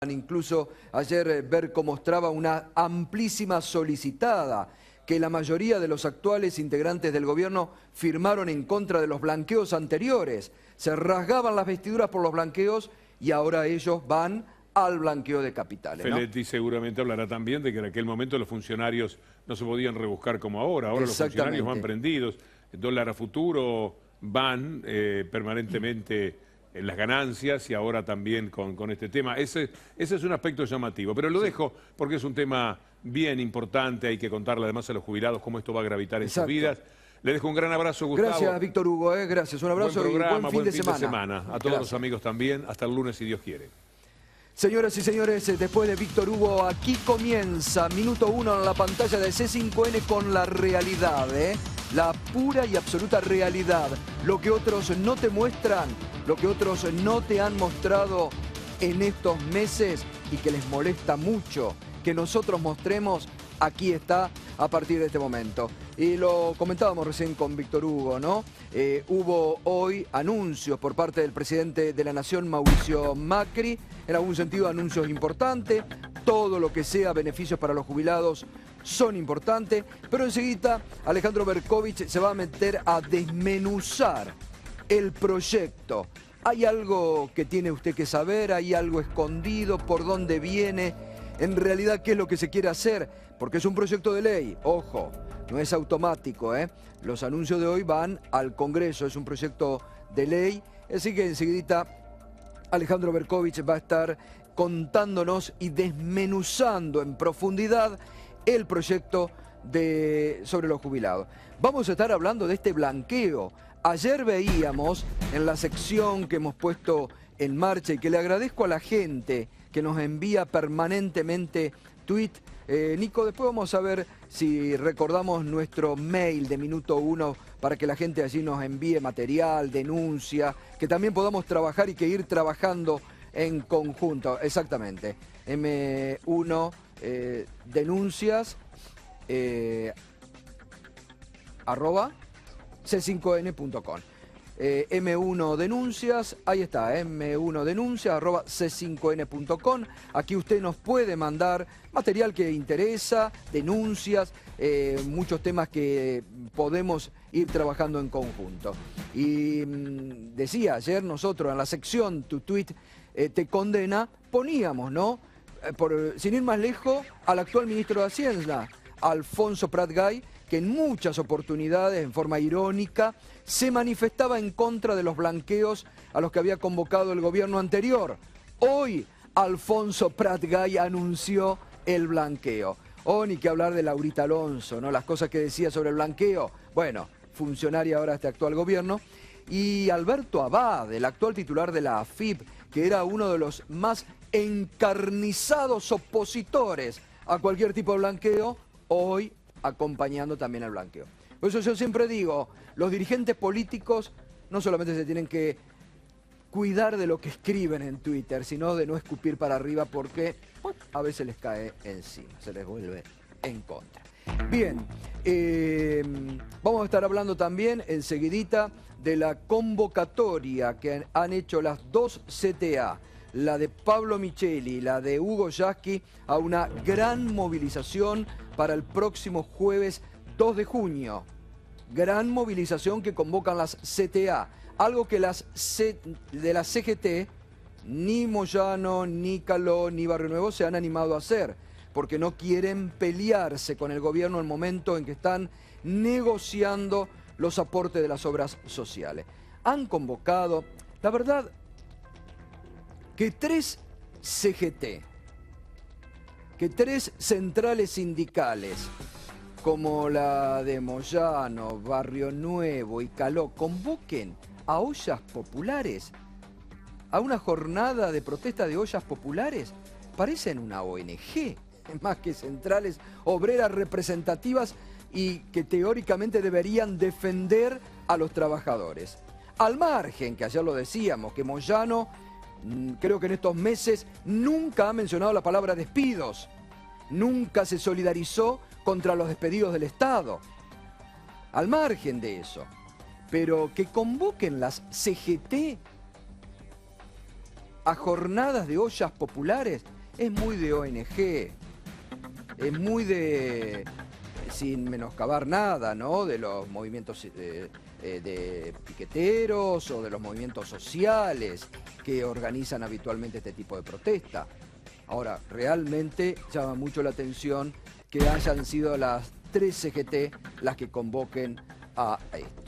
Incluso ayer Berco mostraba una amplísima solicitada que la mayoría de los actuales integrantes del gobierno firmaron en contra de los blanqueos anteriores. Se rasgaban las vestiduras por los blanqueos y ahora ellos van al blanqueo de capitales, ¿no? Feletti seguramente hablará también de que en aquel momento los funcionarios no se podían rebuscar como ahora. Ahora los funcionarios van prendidos, dólar a futuro, van permanentemente en las ganancias y ahora también con este tema. Ese es un aspecto llamativo, pero lo dejo porque es un tema bien importante, hay que contarle además a los jubilados cómo esto va a gravitar en sus vidas. Le dejo un gran abrazo, Gustavo. Gracias, Víctor Hugo, gracias. Un abrazo buen programa, y buen fin de semana. A todos los amigos también. Hasta el lunes, si Dios quiere. Señoras y señores, después de Víctor Hugo, aquí comienza Minuto 1 en la pantalla de C5N con la realidad, la pura y absoluta realidad. Lo que otros no te muestran, lo que otros no te han mostrado en estos meses y que les molesta mucho que nosotros mostremos, aquí está a partir de este momento. Y lo comentábamos recién con Víctor Hugo, ¿no? Hubo hoy anuncios por parte del presidente de la Nación, Mauricio Macri, en algún sentido anuncios importantes, todo lo que sea beneficios para los jubilados son importantes, pero enseguida Alejandro Berkovich se va a meter a desmenuzar el proyecto. ¿Hay algo que tiene usted que saber? ¿Hay algo escondido? ¿Por dónde viene? En realidad, ¿qué es lo que se quiere hacer? Porque es un proyecto de ley, ojo, no es automático, Los anuncios de hoy van al Congreso, es un proyecto de ley, así que enseguida Alejandro Berkovich va a estar contándonos y desmenuzando en profundidad el proyecto sobre los jubilados. Vamos a estar hablando de este blanqueo. Ayer veíamos en la sección que hemos puesto en marcha y que le agradezco a la gente que nos envía permanentemente tweet. Nico, después vamos a ver si recordamos nuestro mail de Minuto 1 para que la gente allí nos envíe material, denuncia, que también podamos trabajar y que ir trabajando en conjunto. Exactamente. M1 denuncias arroba c5n.com. M1 Denuncias, ahí está, M1 Denuncias, arroba c5n.com. Aquí usted nos puede mandar material que interesa, denuncias, muchos temas que podemos ir trabajando en conjunto. Y decía ayer nosotros en la sección Tu Tweet Te Condena, poníamos, ¿no? Sin ir más lejos, al actual ministro de Hacienda, Alfonso Prat-Gay, que en muchas oportunidades, en forma irónica, se manifestaba en contra de los blanqueos a los que había convocado el gobierno anterior. Hoy, Alfonso Prat-Gay anunció el blanqueo. Ni que hablar de Laurita Alonso, ¿no? Las cosas que decía sobre el blanqueo. Bueno, funcionaria ahora de este actual gobierno. Y Alberto Abad, el actual titular de la AFIP, que era uno de los más encarnizados opositores a cualquier tipo de blanqueo, hoy acompañando también al blanqueo. Por eso yo siempre digo, los dirigentes políticos no solamente se tienen que cuidar de lo que escriben en Twitter, sino de no escupir para arriba porque a veces les cae encima, se les vuelve en contra. Bien, vamos a estar hablando también enseguidita de la convocatoria que han hecho las dos CTA, la de Pablo Micheli y la de Hugo Yasky, a una gran movilización para el próximo jueves 2 de junio. Gran movilización que convocan las CTA, algo que de la CGT, ni Moyano, ni Caló, ni Barrio Nuevo se han animado a hacer, porque no quieren pelearse con el gobierno en el momento en que están negociando los aportes de las obras sociales. Han convocado, la verdad, que 3 CGT, que 3 centrales sindicales, como la de Moyano, Barrio Nuevo y Caló, convoquen a ollas populares, a una jornada de protesta de ollas populares, parecen una ONG, más que centrales obreras representativas y que teóricamente deberían defender a los trabajadores. Al margen, que ayer lo decíamos, que Moyano, creo que en estos meses nunca ha mencionado la palabra despidos, nunca se solidarizó contra los despedidos del Estado. Al margen de eso, pero que convoquen las CGT a jornadas de ollas populares es muy de ONG, es muy de, sin menoscabar nada, ¿no?, de los movimientos de piqueteros o de los movimientos sociales que organizan habitualmente este tipo de protesta. Ahora, realmente llama mucho la atención que hayan sido las 3 CGT las que convoquen a esto.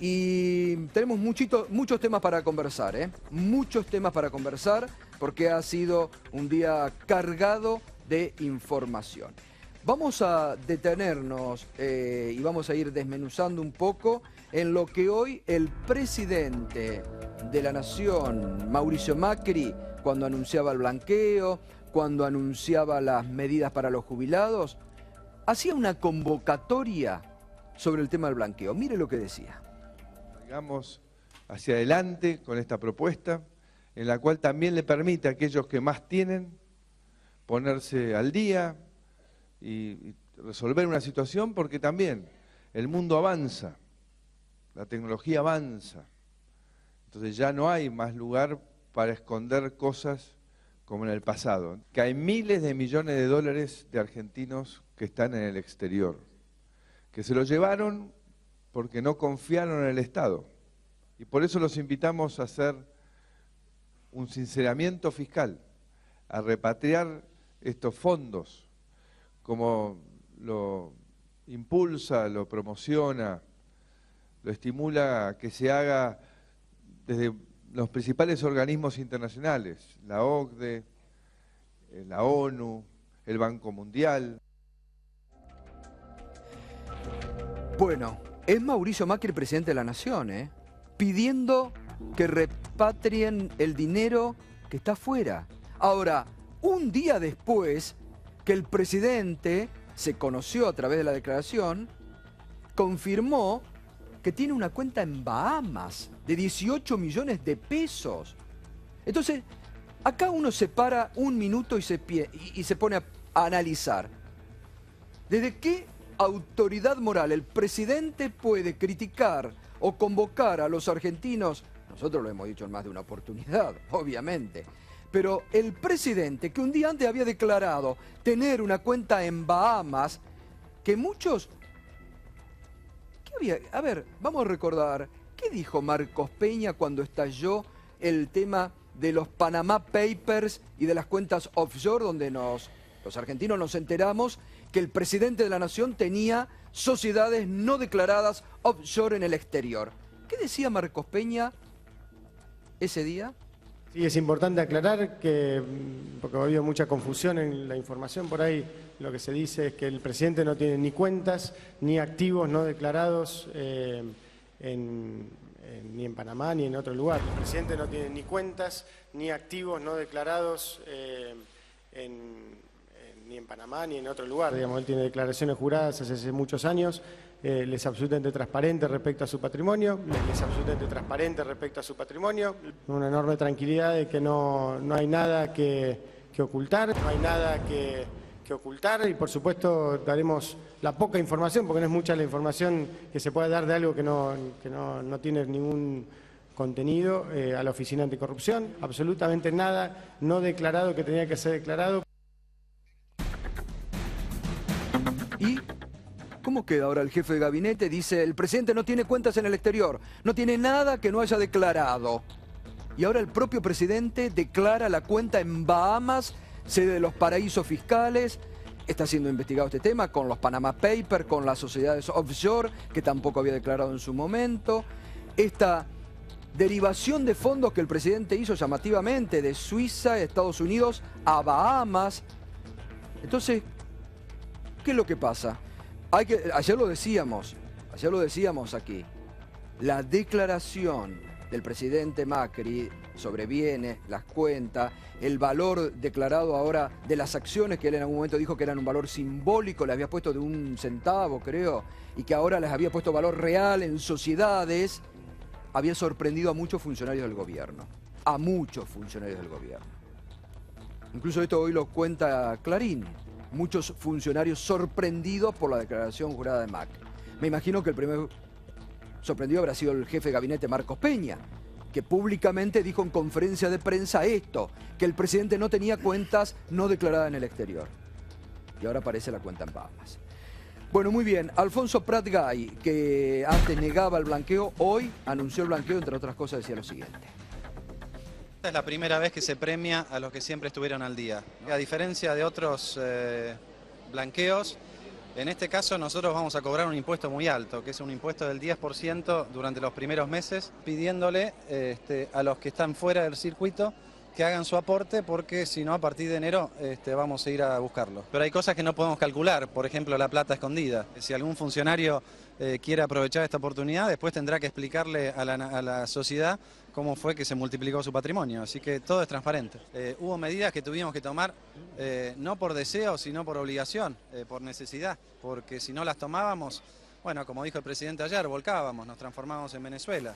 Y tenemos muchos temas para conversar, muchos temas para conversar, porque ha sido un día cargado de información. Vamos a detenernos y vamos a ir desmenuzando un poco en lo que hoy el presidente de la Nación, Mauricio Macri, cuando anunciaba el blanqueo, cuando anunciaba las medidas para los jubilados, hacía una convocatoria sobre el tema del blanqueo. Mire lo que decía. Digamos, hacia adelante con esta propuesta, en la cual también le permite a aquellos que más tienen ponerse al día y resolver una situación, porque también el mundo avanza, la tecnología avanza, entonces ya no hay más lugar para esconder cosas como en el pasado. Que hay miles de millones de dólares de argentinos que están en el exterior, que se lo llevaron porque no confiaron en el Estado. Y por eso los invitamos a hacer un sinceramiento fiscal, a repatriar estos fondos, como lo impulsa, lo promociona, lo estimula a que se haga desde los principales organismos internacionales, la OCDE, la ONU, el Banco Mundial. Bueno, es Mauricio Macri, presidente de la Nación, pidiendo que repatrien el dinero que está afuera. Ahora, un día después que el presidente se conoció a través de la declaración, confirmó que tiene una cuenta en Bahamas de 18 millones de pesos. Entonces, acá uno se para un minuto y se pone a analizar. ¿Desde qué autoridad moral el presidente puede criticar o convocar a los argentinos? Nosotros lo hemos dicho en más de una oportunidad, obviamente. Pero el presidente, que un día antes había declarado tener una cuenta en Bahamas, que muchos... A ver, vamos a recordar, ¿qué dijo Marcos Peña cuando estalló el tema de los Panama Papers y de las cuentas offshore, donde los argentinos nos enteramos que el presidente de la Nación tenía sociedades no declaradas offshore en el exterior? ¿Qué decía Marcos Peña ese día? Sí, es importante aclarar que, porque ha habido mucha confusión en la información por ahí, lo que se dice es que el presidente no tiene ni cuentas ni activos no declarados ni en Panamá ni en otro lugar. El presidente no tiene ni cuentas ni activos no declarados ni en Panamá ni en otro lugar. Digamos, él tiene declaraciones juradas hace muchos años. Él es absolutamente transparente respecto a su patrimonio, una enorme tranquilidad de que no hay nada que ocultar, y por supuesto daremos la poca información, porque no es mucha la información que se puede dar de algo que no tiene ningún contenido, a la Oficina Anticorrupción, absolutamente nada no declarado que tenía que ser declarado. ¿Y cómo queda ahora el jefe de gabinete? Dice, el presidente no tiene cuentas en el exterior, no tiene nada que no haya declarado. Y ahora el propio presidente declara la cuenta en Bahamas, sede de los paraísos fiscales. Está siendo investigado este tema con los Panama Papers, con las sociedades offshore, que tampoco había declarado en su momento. Esta derivación de fondos que el presidente hizo llamativamente de Suiza, Estados Unidos, a Bahamas. Entonces, ¿qué es lo que pasa? Ayer lo decíamos aquí, la declaración del presidente Macri sobre bienes, las cuentas, el valor declarado ahora de las acciones, que él en algún momento dijo que eran un valor simbólico, le había puesto de 1 centavo, creo, y que ahora les había puesto valor real en sociedades, había sorprendido a muchos funcionarios del gobierno, Incluso esto hoy lo cuenta Clarín. Muchos funcionarios sorprendidos por la declaración jurada de Macri. Me imagino que el primer sorprendido habrá sido el jefe de gabinete Marcos Peña, que públicamente dijo en conferencia de prensa esto, que el presidente no tenía cuentas no declaradas en el exterior. Y ahora aparece la cuenta en Bahamas. Bueno, muy bien. Alfonso Prat-Gay, que antes negaba el blanqueo, hoy anunció el blanqueo, entre otras cosas decía lo siguiente. Esta es la primera vez que se premia a los que siempre estuvieron al día. A diferencia de otros blanqueos, en este caso nosotros vamos a cobrar un impuesto muy alto, que es un impuesto del 10% durante los primeros meses, pidiéndole a los que están fuera del circuito que hagan su aporte, porque si no, a partir de enero vamos a ir a buscarlo. Pero hay cosas que no podemos calcular, por ejemplo la plata escondida. Si algún funcionario quiere aprovechar esta oportunidad, después tendrá que explicarle a la sociedad cómo fue que se multiplicó su patrimonio. Así que todo es transparente. Hubo medidas que tuvimos que tomar no por deseo, sino por obligación, por necesidad, porque si no las tomábamos, bueno, como dijo el presidente ayer, volcábamos, nos transformábamos en Venezuela.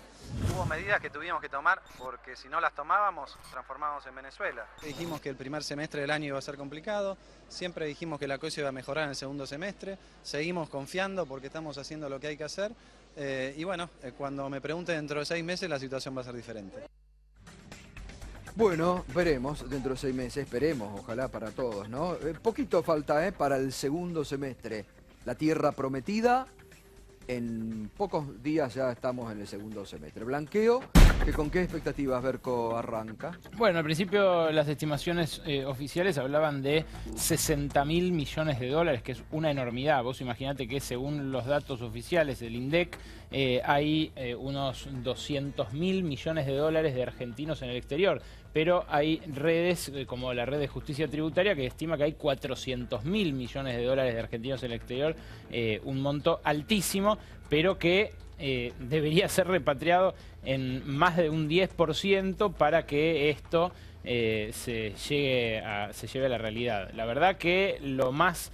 Hubo medidas que tuvimos que tomar porque si no las tomábamos, nos transformábamos en Venezuela. Dijimos que el primer semestre del año iba a ser complicado, siempre dijimos que la cosa iba a mejorar en el segundo semestre, seguimos confiando porque estamos haciendo lo que hay que hacer y bueno, cuando me pregunte dentro de 6 meses la situación va a ser diferente. Bueno, veremos dentro de 6 meses, esperemos, ojalá para todos, ¿no? Poquito falta para el segundo semestre. La tierra prometida. En pocos días ya estamos en el segundo semestre. Blanqueo, ¿con qué expectativas, Berco, arranca? Bueno, al principio las estimaciones oficiales hablaban de 60.000 millones de dólares, que es una enormidad. Vos imaginate que según los datos oficiales del INDEC hay unos 200.000 millones de dólares de argentinos en el exterior. Pero hay redes como la red de justicia tributaria que estima que hay 400.000 millones de dólares de argentinos en el exterior, un monto altísimo, pero que debería ser repatriado en más de un 10% para que esto se lleve a la realidad. La verdad que lo más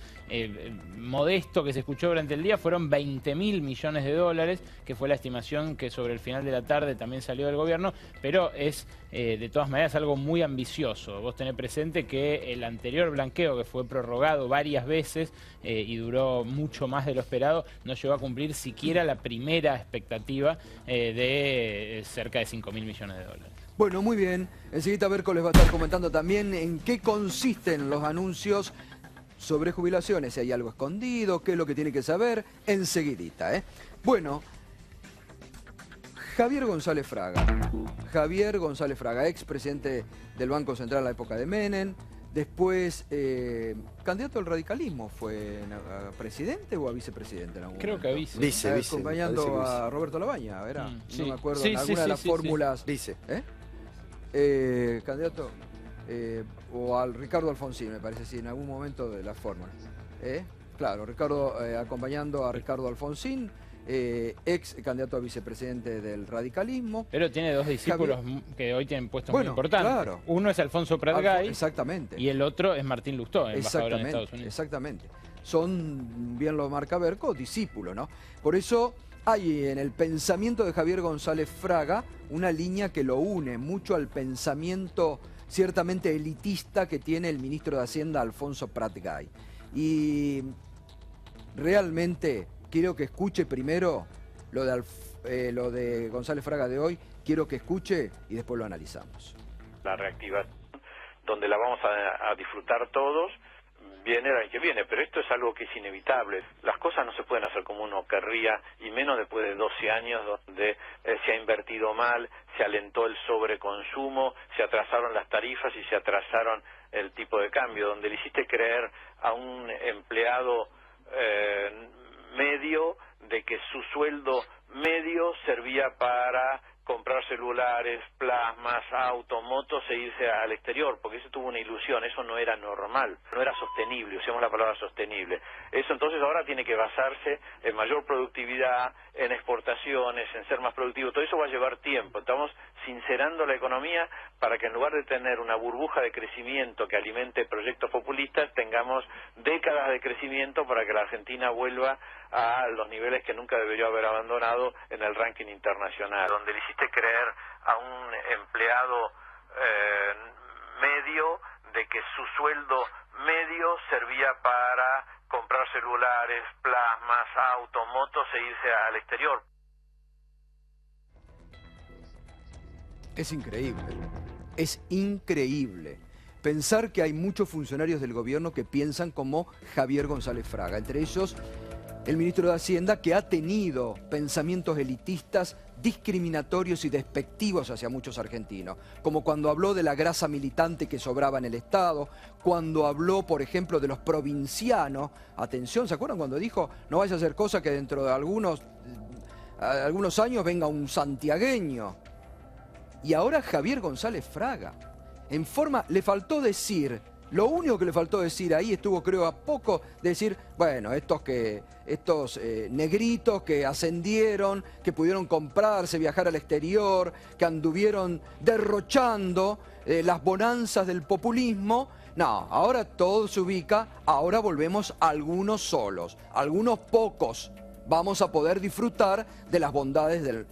modesto que se escuchó durante el día fueron 20.000 millones de dólares, que fue la estimación que sobre el final de la tarde también salió del gobierno, pero es de todas maneras algo muy ambicioso. Vos tenés presente que el anterior blanqueo, que fue prorrogado varias veces y duró mucho más de lo esperado, no llegó a cumplir siquiera la primera expectativa de cerca de 5.000 millones de dólares. Bueno, muy bien. Enseguida Berco les va a estar comentando también en qué consisten los anuncios sobre jubilaciones, si hay algo escondido, qué es lo que tiene que saber, enseguidita, Bueno, Javier González Fraga, expresidente del Banco Central en la época de Menem, después candidato al radicalismo, ¿fue a presidente o a vicepresidente? Creo que a vice. Vice. Acompañando a Roberto Labaña, ¿verdad? Sí. No me acuerdo, Sí, en alguna de las fórmulas. Vice. Candidato, o al Ricardo Alfonsín, me parece, sí, en algún momento de la fórmula. Claro, Ricardo, acompañando a Ricardo Alfonsín, ex candidato a vicepresidente del radicalismo. Pero tiene dos discípulos que hoy tienen puestos muy importantes. Claro. Uno es Alfonso Prat-Gay. Exactamente. Y el otro es Martín Lustó, embajador en Estados Unidos. Exactamente. Son, bien lo marca Berco, discípulos, ¿no? Por eso hay en el pensamiento de Javier González Fraga una línea que lo une mucho al pensamiento ciertamente elitista que tiene el ministro de Hacienda, Alfonso Prat-Gay. Y realmente quiero que escuche primero lo de González Fraga de hoy, quiero que escuche y después lo analizamos. La reactivación, donde la vamos a disfrutar todos, viene el año que viene, pero esto es algo que es inevitable. Las cosas no se pueden hacer como uno querría, y menos después de 12 años donde se ha invertido mal, se alentó el sobreconsumo, se atrasaron las tarifas y se atrasaron el tipo de cambio, donde le hiciste creer a un empleado medio de que su sueldo medio servía para comprar celulares, plasmas, autos, motos e irse al exterior, porque eso tuvo una ilusión, eso no era normal, no era sostenible, usemos la palabra sostenible. Eso entonces ahora tiene que basarse en mayor productividad, en exportaciones, en ser más productivo, todo eso va a llevar tiempo. Estamos sincerando la economía para que en lugar de tener una burbuja de crecimiento que alimente proyectos populistas, tengamos décadas de crecimiento para que la Argentina vuelva a los niveles que nunca debería haber abandonado en el ranking internacional, donde le hiciste creer a un empleado medio de que su sueldo medio servía para comprar celulares, plasmas, autos, motos e irse al exterior. Es increíble. Es increíble. Pensar que hay muchos funcionarios del gobierno que piensan como Javier González Fraga. Entre ellos, el ministro de Hacienda, que ha tenido pensamientos elitistas discriminatorios y despectivos hacia muchos argentinos, como cuando habló de la grasa militante que sobraba en el Estado, cuando habló, por ejemplo, de los provincianos. Atención, ¿se acuerdan cuando dijo no vaya a hacer cosa que dentro de algunos años venga un santiagueño? Y ahora Javier González Fraga. En forma, le faltó decir, lo único que le faltó decir ahí estuvo, creo, a poco de decir, bueno, estos negritos que ascendieron, que pudieron comprarse, viajar al exterior, que anduvieron derrochando las bonanzas del populismo. No, ahora todo se ubica, ahora volvemos algunos solos, algunos pocos. Vamos a poder disfrutar de las bondades del...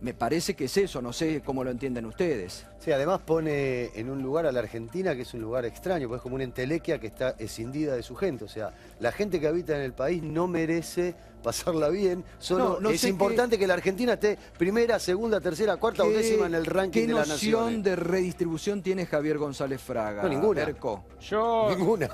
Me parece que es eso, no sé cómo lo entienden ustedes. Sí, además pone en un lugar a la Argentina que es un lugar extraño, porque es como una entelequia que está escindida de su gente. O sea, la gente que habita en el país no merece pasarla bien. Solo es importante que la Argentina esté primera, segunda, tercera, cuarta o décima en el ranking de las naciones. ¿Qué noción de redistribución tiene Javier González Fraga? No, ninguna. Berco. Ninguna.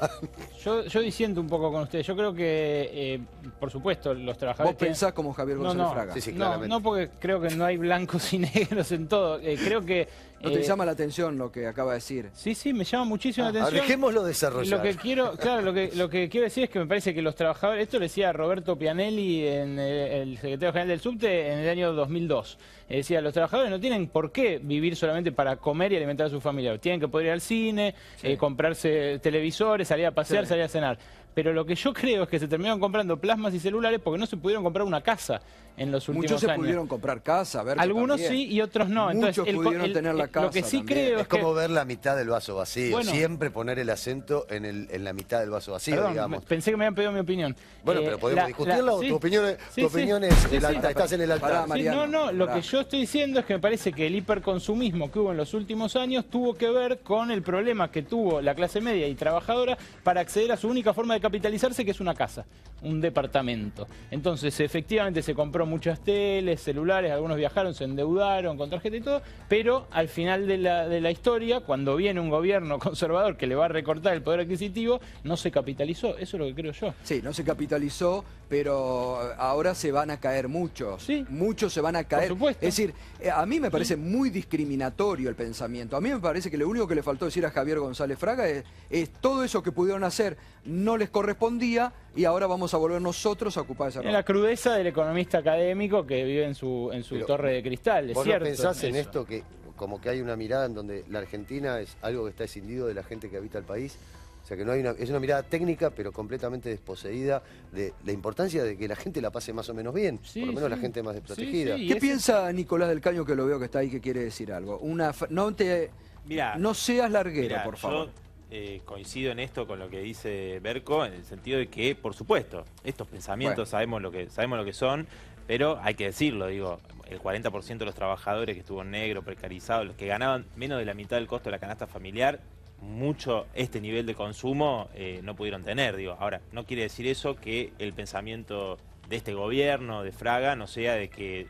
Yo disiento un poco con ustedes. Yo creo que, por supuesto, los trabajadores... ¿Vos pensás como Javier González Fraga? Sí, claramente. No, porque creo que no hay blancos y negros en todo. Creo que... ¿No te llama la atención lo que acaba de decir? Sí, me llama muchísimo la atención. Dejémoslo desarrollar. Lo que quiero decir es que me parece que los trabajadores, esto lo decía Roberto Pianelli, el secretario general del Subte, en el año 2002. Decía, los trabajadores no tienen por qué vivir solamente para comer y alimentar a su familia. Tienen que poder ir al cine, comprarse televisores, salir a pasear, salir a cenar. Pero lo que yo creo es que se terminaron comprando plasmas y celulares porque no se pudieron comprar una casa en los últimos años. Muchos se pudieron comprar casa, Berco. Algunos también. sí y otros no. Muchos Entonces, pudieron tener la casa. Lo que sí también. creo Es como ver la mitad del vaso vacío. Bueno, siempre poner el acento en la mitad del vaso vacío, perdón, digamos. Pensé que me habían pedido mi opinión. Bueno, pero podemos discutirla o sí, tu opinión es el altar, estás en el altar. Pará, Mariano, Lo que yo estoy diciendo es que me parece que el hiperconsumismo que hubo en los últimos años tuvo que ver con el problema que tuvo la clase media y trabajadora para acceder a su única forma de capitalizarse, que es una casa, un departamento. Entonces, efectivamente se compró muchas teles, celulares, algunos viajaron, se endeudaron con tarjeta y todo, pero al final de la historia, cuando viene un gobierno conservador que le va a recortar el poder adquisitivo, no se capitalizó. Eso es lo que creo yo. Sí, no se capitalizó, pero ahora se van a caer muchos. Sí. Muchos se van a caer. Por supuesto. Es decir, a mí me parece muy discriminatorio el pensamiento. A mí me parece que lo único que le faltó decir a Javier González Fraga es todo eso que pudieron hacer no les correspondía y ahora vamos a volver nosotros a ocupar ese rol. Es la crudeza del economista académico que vive en su torre de cristal, es ¿Vos cierto. no pensás en eso. esto que como que hay una mirada en donde la Argentina es algo que está escindido de la gente que habita el país? O sea que no hay es una mirada técnica pero completamente desposeída de la importancia de que la gente la pase más o menos bien, Sí, por lo menos sí. la gente más desprotegida. Sí, ¿Qué piensa Nicolás del Caño, que lo veo que está ahí, que quiere decir algo? No seas larguero, por favor. Yo coincido en esto con lo que dice Berco, en el sentido de que, por supuesto, estos pensamientos sabemos lo que son, pero hay que decirlo, digo, el 40% de los trabajadores que estuvo negro, precarizado, los que ganaban menos de la mitad del costo de la canasta familiar, mucho este nivel de consumo no pudieron tener, digo. Ahora, no quiere decir eso que el pensamiento de este gobierno, de Fraga, no sea de que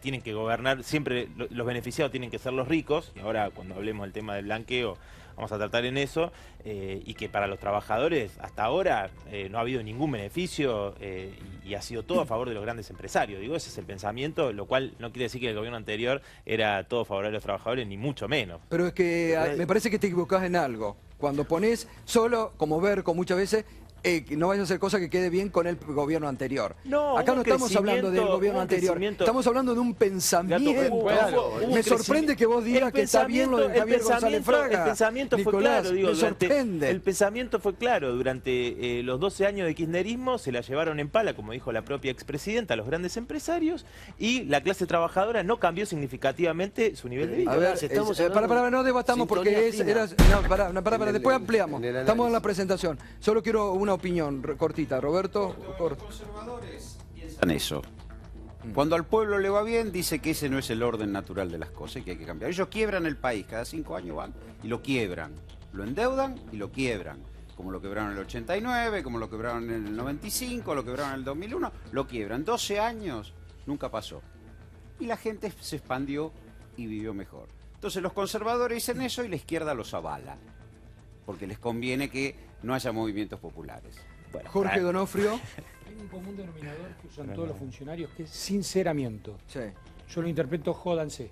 tienen que gobernar, siempre los beneficiados tienen que ser los ricos, y ahora cuando hablemos del tema del blanqueo vamos a tratar en eso, y que para los trabajadores hasta ahora no ha habido ningún beneficio y ha sido todo a favor de los grandes empresarios. Digo, ese es el pensamiento, lo cual no quiere decir que el gobierno anterior era todo favorable a los trabajadores, ni mucho menos. Pero es que me parece que te equivocás en algo. Cuando pones solo, como Berco muchas veces, no vayas a hacer cosas que quede bien con el gobierno anterior. No, acá no estamos hablando del gobierno anterior, estamos hablando de un pensamiento. Me sorprende que vos digas que está bien lo de Javier González Fraga. El pensamiento Nicolás, fue claro, digo, me sorprende. el pensamiento fue claro. Durante los 12 años de kirchnerismo se la llevaron en pala, como dijo la propia expresidenta, a los grandes empresarios, y la clase trabajadora no cambió significativamente su nivel de vida. A ver, no debatamos porque después ampliamos. Estamos en la presentación. Solo quiero una opinión cortita. Roberto. Los conservadores piensan eso. Cuando al pueblo le va bien, dice que ese no es el orden natural de las cosas y que hay que cambiar. Ellos quiebran el país, cada 5 años van y lo quiebran. Lo endeudan y lo quiebran. Como lo quebraron en el 89, como lo quebraron en el 95, lo quebraron en el 2001, lo quiebran. 12 años, nunca pasó. Y la gente se expandió y vivió mejor. Entonces los conservadores dicen eso y la izquierda los avala, porque les conviene que no haya movimientos populares. Bueno, Jorge Donofrio. Hay un común denominador que usan todos los funcionarios, que es sinceramiento. Sí. Yo lo interpreto jódanse.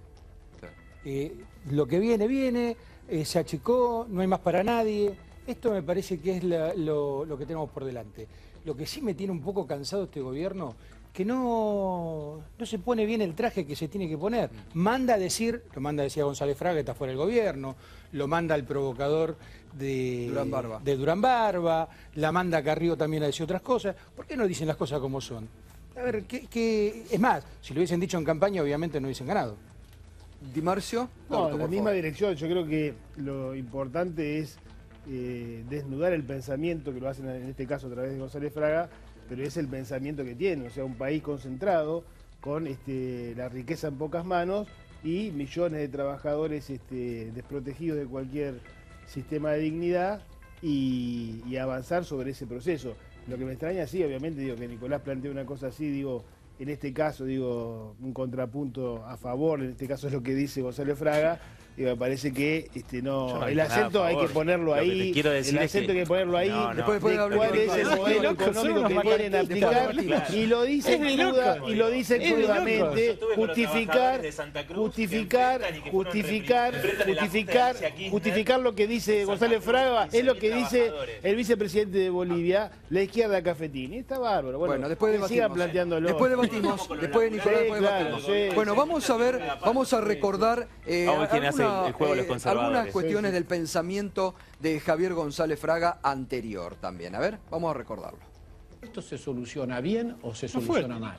Lo que viene, se achicó, no hay más para nadie. Esto me parece que es lo que tenemos por delante. Lo que sí me tiene un poco cansado este gobierno, que no se pone bien el traje que se tiene que poner. Lo manda a decir a González Fraga, que está fuera del gobierno, lo manda al provocador de Durán Barba, la manda a Carrió también a decir otras cosas. ¿Por qué no dicen las cosas como son? A ver, es más, si lo hubiesen dicho en campaña, obviamente no hubiesen ganado. Di Marcio. No, en la misma dirección. Yo creo que lo importante es desnudar el pensamiento, que lo hacen en este caso a través de González Fraga, pero es el pensamiento que tiene, o sea, un país concentrado con la riqueza en pocas manos y millones de trabajadores desprotegidos de cualquier sistema de dignidad y avanzar sobre ese proceso. Lo que me extraña, sí, obviamente, que Nicolás plantea una cosa así, en este caso, un contrapunto a favor, en este caso es lo que dice González Fraga, y me parece que el acento hay que ponerlo ahí, el acento hay que ponerlo ahí, de cuál es el modelo económico que quieren aplicar, y lo dicen crudamente, justificar lo que dice González Fraga, es lo que dice el vicepresidente de Bolivia, la izquierda cafetín, y está bárbaro. Bueno, después sigan planteándolo. Después debatimos, después de Nicolás Bueno, vamos a recordar algunas cuestiones del pensamiento de Javier González Fraga anterior también. A ver, vamos a recordarlo. ¿Esto se soluciona bien o se soluciona mal?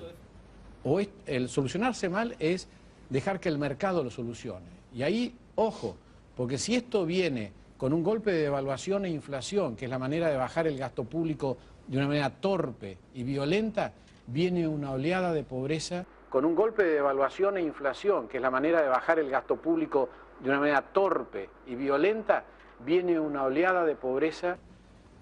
O el solucionarse mal es dejar que el mercado lo solucione. Y ahí, ojo, porque si esto viene con un golpe de devaluación e inflación, que es la manera de bajar el gasto público de una manera torpe y violenta, viene una oleada de pobreza. Con un golpe de devaluación e inflación, que es la manera de bajar el gasto público de una manera torpe y violenta, viene una oleada de pobreza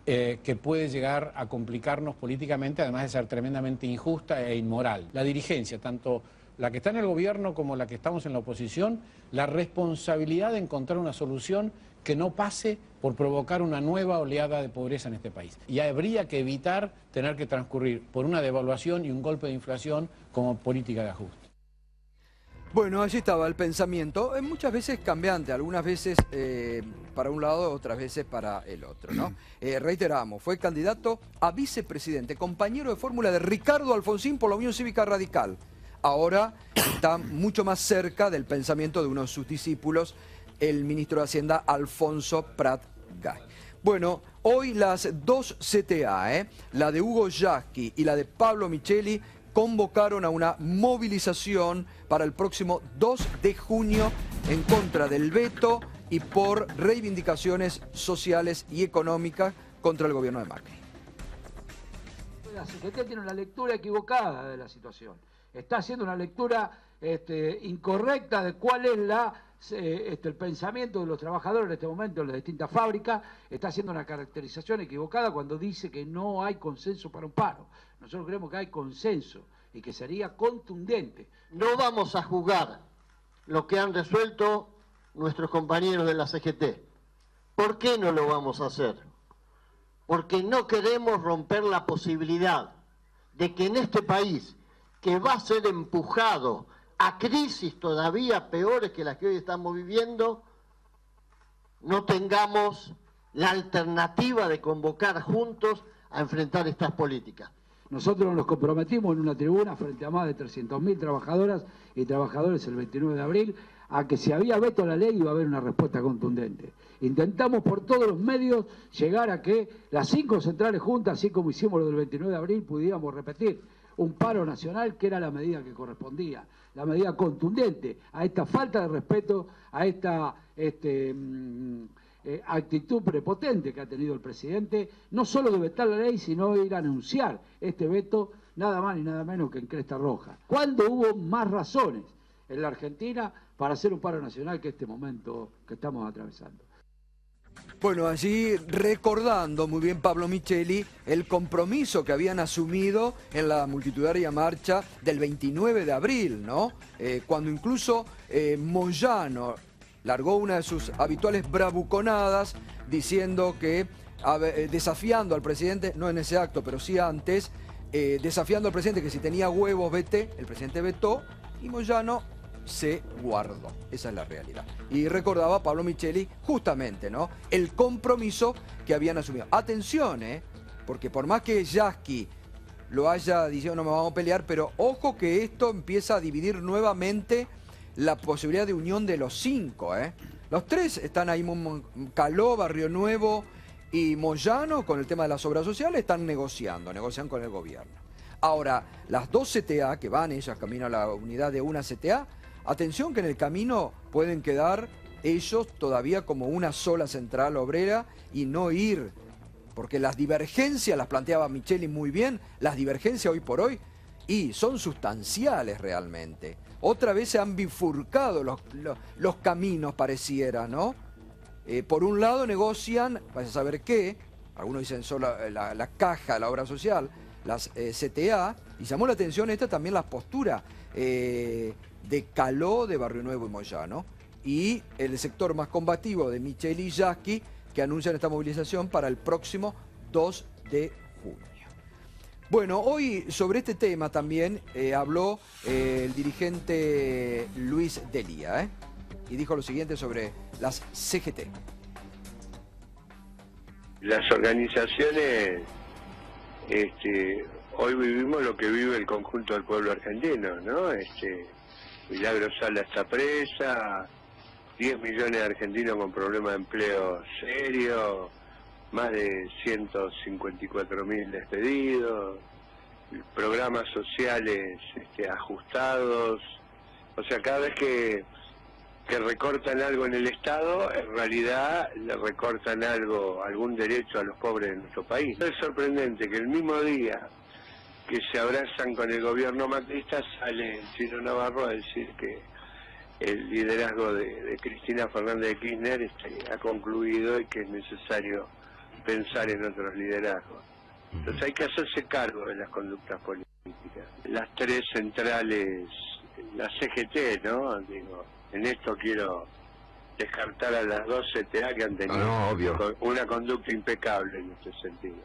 que puede llegar a complicarnos políticamente, además de ser tremendamente injusta e inmoral. La dirigencia, tanto la que está en el gobierno como la que estamos en la oposición, la responsabilidad de encontrar una solución que no pase por provocar una nueva oleada de pobreza en este país. Y habría que evitar tener que transcurrir por una devaluación y un golpe de inflación como política de ajuste. Bueno, allí estaba el pensamiento, muchas veces cambiante, algunas veces para un lado, otras veces para el otro, ¿no? Reiteramos, fue candidato a vicepresidente, compañero de fórmula de Ricardo Alfonsín por la Unión Cívica Radical. Ahora está mucho más cerca del pensamiento de uno de sus discípulos, el ministro de Hacienda, Alfonso Prat Gay. Bueno, hoy las dos CTA, la de Hugo Yasky y la de Pablo Micheli, convocaron a una movilización para el próximo 2 de junio en contra del veto y por reivindicaciones sociales y económicas contra el gobierno de Macri. La CGT tiene una lectura equivocada de la situación. Está haciendo una lectura incorrecta de cuál es el pensamiento de los trabajadores en este momento en las distintas fábricas. Está haciendo una caracterización equivocada cuando dice que no hay consenso para un paro. Nosotros creemos que hay consenso y que sería contundente. No vamos a juzgar lo que han resuelto nuestros compañeros de la CGT. ¿Por qué no lo vamos a hacer? Porque no queremos romper la posibilidad de que en este país, que va a ser empujado a crisis todavía peores que las que hoy estamos viviendo, no tengamos la alternativa de convocar juntos a enfrentar estas políticas. Nosotros nos comprometimos en una tribuna frente a más de 300.000 trabajadoras y trabajadores el 29 de abril a que si había veto a la ley iba a haber una respuesta contundente. Intentamos por todos los medios llegar a que las 5 centrales juntas, así como hicimos lo del 29 de abril, pudiéramos repetir un paro nacional que era la medida que correspondía, la medida contundente a esta falta de respeto, a esta actitud prepotente que ha tenido el presidente, no solo de vetar la ley, sino de ir a anunciar este veto nada más ni nada menos que en Cresta Roja. ¿Cuándo hubo más razones en la Argentina para hacer un paro nacional que este momento que estamos atravesando? Bueno, allí recordando muy bien Pablo Micheli el compromiso que habían asumido en la multitudinaria marcha del 29 de abril, ¿no? Cuando incluso Moyano largó una de sus habituales bravuconadas diciendo que, desafiando al presidente, no en ese acto, pero sí antes, desafiando al presidente que si tenía huevos vete, el presidente vetó y Moyano se guardó. Esa es la realidad. Y recordaba a Pablo Micheli justamente, ¿no?, el compromiso que habían asumido. Atención, porque por más que Yasky lo haya dicho, no me vamos a pelear, pero ojo que esto empieza a dividir nuevamente la posibilidad de unión de los 5, Los 3 están ahí, Caló, Barrio Nuevo y Moyano, con el tema de las obras sociales, están negocian con el gobierno. Ahora, las 2 CTA que van, ellas camino a la unidad de una CTA, atención que en el camino pueden quedar ellos todavía como una sola central obrera y no ir, porque las divergencias, las planteaba Micheli muy bien, las divergencias hoy por hoy, y son sustanciales realmente. Otra vez se han bifurcado los caminos, pareciera, ¿no? Por un lado negocian, vaya a saber qué, algunos dicen solo la caja, la obra social, las CTA, y llamó la atención esta también las posturas de Caló, de Barrio Nuevo y Moyano, y el sector más combativo de Micheli y Yasky, que anuncian esta movilización para el próximo 2 de junio. Bueno, hoy sobre este tema también habló el dirigente Luis Delia, y dijo lo siguiente sobre las CGT. Las organizaciones, hoy vivimos lo que vive el conjunto del pueblo argentino, ¿no? Milagro Sala está presa, 10 millones de argentinos con problemas de empleo serio, más de 154.000 despedidos, programas sociales ajustados. O sea, cada vez que recortan algo en el Estado, en realidad le recortan algún derecho a los pobres de nuestro país. Es sorprendente que el mismo día que se abrazan con el gobierno macrista sale Ciro Navarro a decir que el liderazgo de Cristina Fernández de Kirchner ha concluido y que es necesario pensar en otros liderazgos. Entonces hay que hacerse cargo de las conductas políticas. Las 3 centrales, la CGT, ¿no? Digo, en esto quiero descartar a las 2 CTA que han tenido una conducta impecable en este sentido.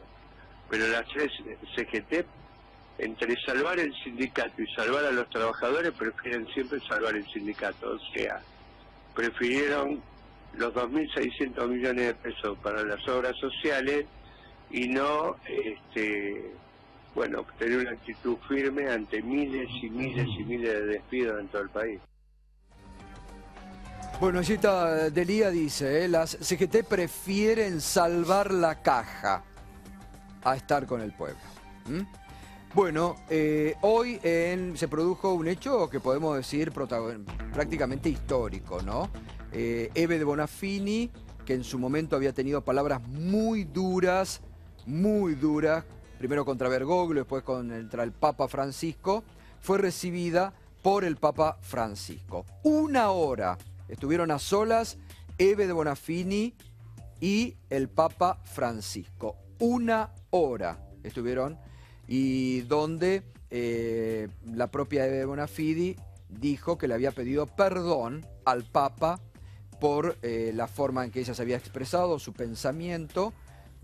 Pero las 3 CGT, entre salvar el sindicato y salvar a los trabajadores, prefieren siempre salvar el sindicato. O sea, prefirieron los 2.600 millones de pesos para las obras sociales y no, tener una actitud firme ante miles y miles y miles de despidos en todo el país. Bueno, allí está Delia, dice, las CGT prefieren salvar la caja a estar con el pueblo. Bueno, hoy se produjo un hecho que podemos decir prácticamente histórico, ¿no? Eve de Bonafini, que en su momento había tenido palabras muy duras, primero contra Bergoglio, después contra el Papa Francisco, fue recibida por el Papa Francisco. 1 hora estuvieron a solas Eve de Bonafini y el Papa Francisco. 1 hora estuvieron, y donde la propia Eve de Bonafini dijo que le había pedido perdón al Papa por la forma en que ella se había expresado, su pensamiento.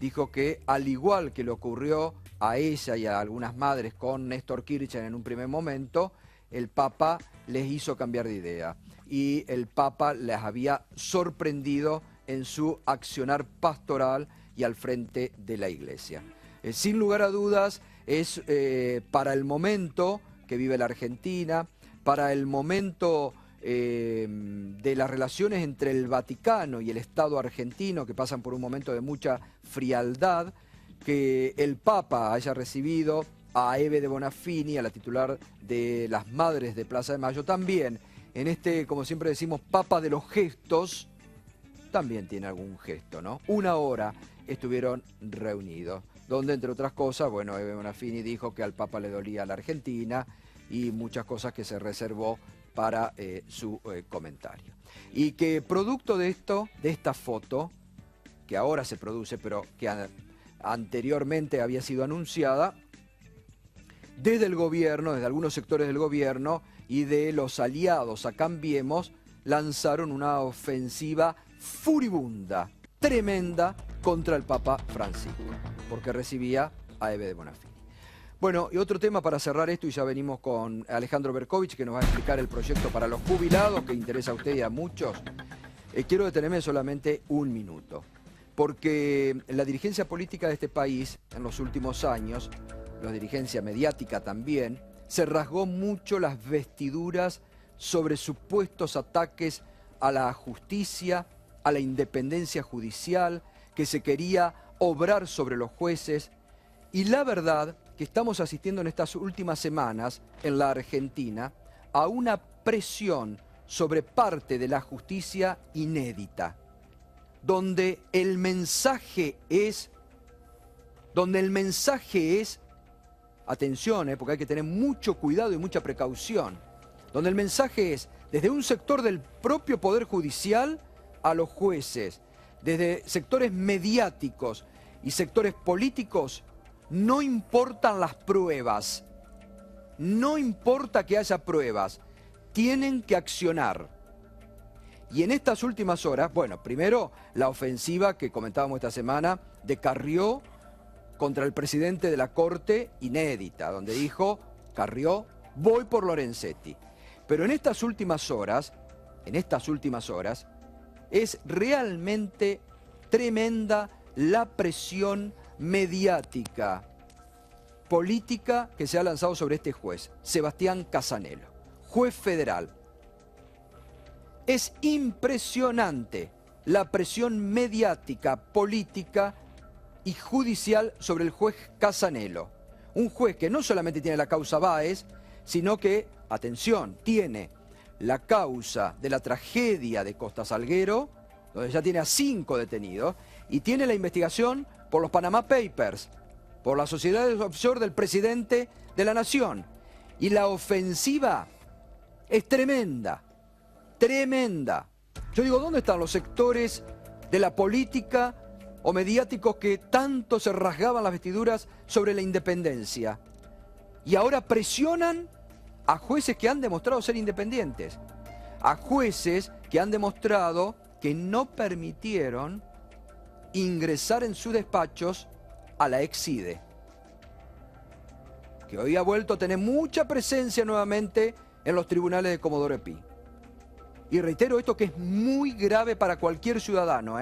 Dijo que, al igual que le ocurrió a ella y a algunas madres con Néstor Kirchner en un primer momento, el Papa les hizo cambiar de idea. Y el Papa les había sorprendido en su accionar pastoral y al frente de la Iglesia. Sin lugar a dudas, es para el momento que vive la Argentina, para el momento de las relaciones entre el Vaticano y el Estado argentino, que pasan por un momento de mucha frialdad, que el Papa haya recibido a Eve de Bonafini, a la titular de las Madres de Plaza de Mayo, también en este, como siempre decimos, Papa de los gestos, también tiene algún gesto, ¿no? 1 hora estuvieron reunidos, donde entre otras cosas, bueno, Eve Bonafini dijo que al Papa le dolía la Argentina y muchas cosas que se reservó para su comentario. Y que producto de esto, de esta foto, que ahora se produce, pero que anteriormente había sido anunciada, desde el gobierno, desde algunos sectores del gobierno y de los aliados a Cambiemos, lanzaron una ofensiva furibunda, tremenda, contra el Papa Francisco, porque recibía a Ebe de Bonafini. Bueno, y otro tema para cerrar esto, y ya venimos con Alejandro Berkovich, que nos va a explicar el proyecto para los jubilados, que interesa a usted y a muchos. Quiero detenerme solamente un minuto, porque la dirigencia política de este país, en los últimos años, la dirigencia mediática también, se rasgó mucho las vestiduras sobre supuestos ataques a la justicia, a la independencia judicial, que se quería obrar sobre los jueces. Y la verdad que estamos asistiendo en estas últimas semanas en la Argentina a una presión sobre parte de la justicia inédita, donde el mensaje es, atención, porque hay que tener mucho cuidado y mucha precaución, donde el mensaje es desde un sector del propio Poder Judicial a los jueces, desde sectores mediáticos y sectores políticos, no importan las pruebas, no importa que haya pruebas, tienen que accionar. Y en estas últimas horas, bueno, primero la ofensiva que comentábamos esta semana de Carrió contra el presidente de la Corte, inédita, donde dijo, Carrió, voy por Lorenzetti. Pero en estas últimas horas, es realmente tremenda la presión mediática, política que se ha lanzado sobre este juez, Sebastián Casanelo, juez federal. Es impresionante la presión mediática, política y judicial sobre el juez Casanelo. Un juez que no solamente tiene la causa Báez, sino que, atención, tiene la causa de la tragedia de Costa Salguero, donde ya tiene a 5 detenidos, y tiene la investigación por los Panama Papers, por las sociedades offshore del presidente de la Nación. Y la ofensiva es tremenda, tremenda. Yo digo, ¿dónde están los sectores de la política o mediáticos que tanto se rasgaban las vestiduras sobre la independencia? Y ahora presionan a jueces que han demostrado ser independientes, a jueces que han demostrado que no permitieron ingresar en sus despachos a la ex-CIDE, que hoy ha vuelto a tener mucha presencia nuevamente en los tribunales de Comodoro Pi. Y reitero esto, que es muy grave para cualquier ciudadano,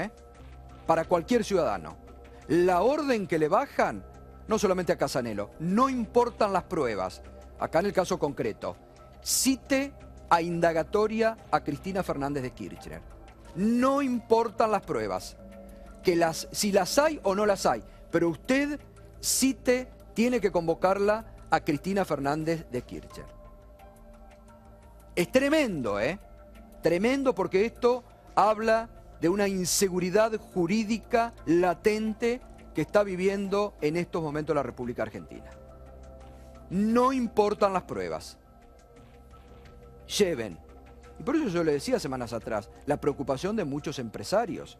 para cualquier ciudadano. La orden que le bajan, no solamente a Casanelo, no importan las pruebas. Acá en el caso concreto, cite a indagatoria a Cristina Fernández de Kirchner. No importan las pruebas, si las hay o no las hay, pero usted tiene que convocarla a Cristina Fernández de Kirchner. Es tremendo, tremendo, porque esto habla de una inseguridad jurídica latente que está viviendo en estos momentos la República Argentina. No importan las pruebas. Lleven. Y por eso yo le decía semanas atrás, la preocupación de muchos empresarios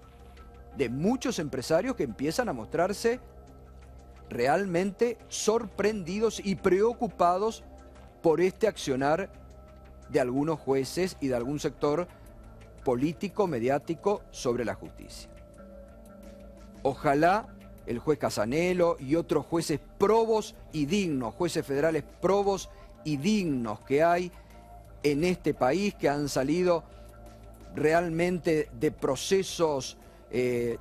que empiezan a mostrarse realmente sorprendidos y preocupados por este accionar de algunos jueces y de algún sector político, mediático sobre la justicia. Ojalá el juez Casanelo y otros jueces probos y dignos, jueces federales probos y dignos que hay en este país, que han salido realmente de procesos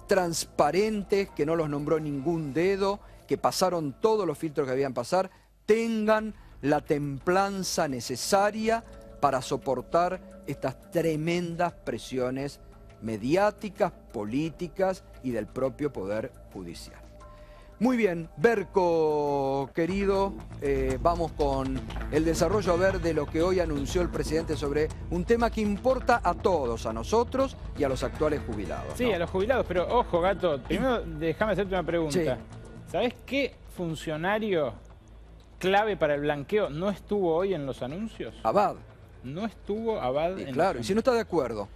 transparentes, que no los nombró ningún dedo, que pasaron todos los filtros que debían pasar, tengan la templanza necesaria para soportar estas tremendas presiones mediáticas, políticas y del propio Poder Judicial. Muy bien, Berco, querido, vamos con el desarrollo a ver de lo que hoy anunció el presidente sobre un tema que importa a todos, a nosotros y a los actuales jubilados. Sí, ¿no? A los jubilados, pero ojo, Gato, primero déjame hacerte una pregunta. Sí. ¿Sabés qué funcionario clave para el blanqueo no estuvo hoy en los anuncios? Abad. No estuvo Abad en claro, y si no está de acuerdo.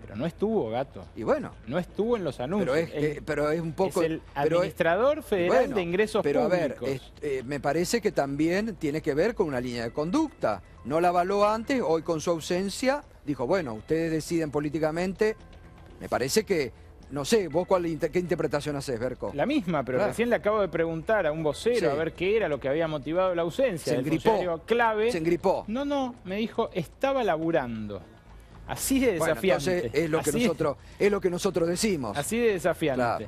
Pero no estuvo, Gato. Y bueno. No estuvo en los anuncios. Pero es un poco... Es el administrador federal de ingresos públicos. Pero a ver, me parece que también tiene que ver con una línea de conducta. No la avaló antes, hoy con su ausencia, dijo, bueno, ustedes deciden políticamente. Me parece que, no sé, vos qué interpretación haces, Berco. La misma, pero recién le acabo de preguntar a un vocero a ver qué era lo que había motivado la ausencia. Se engripó. Clave. Se engripó. No, me dijo, estaba laburando. Así de desafiante. Bueno, entonces es lo que nosotros decimos. Así de desafiante. Claro.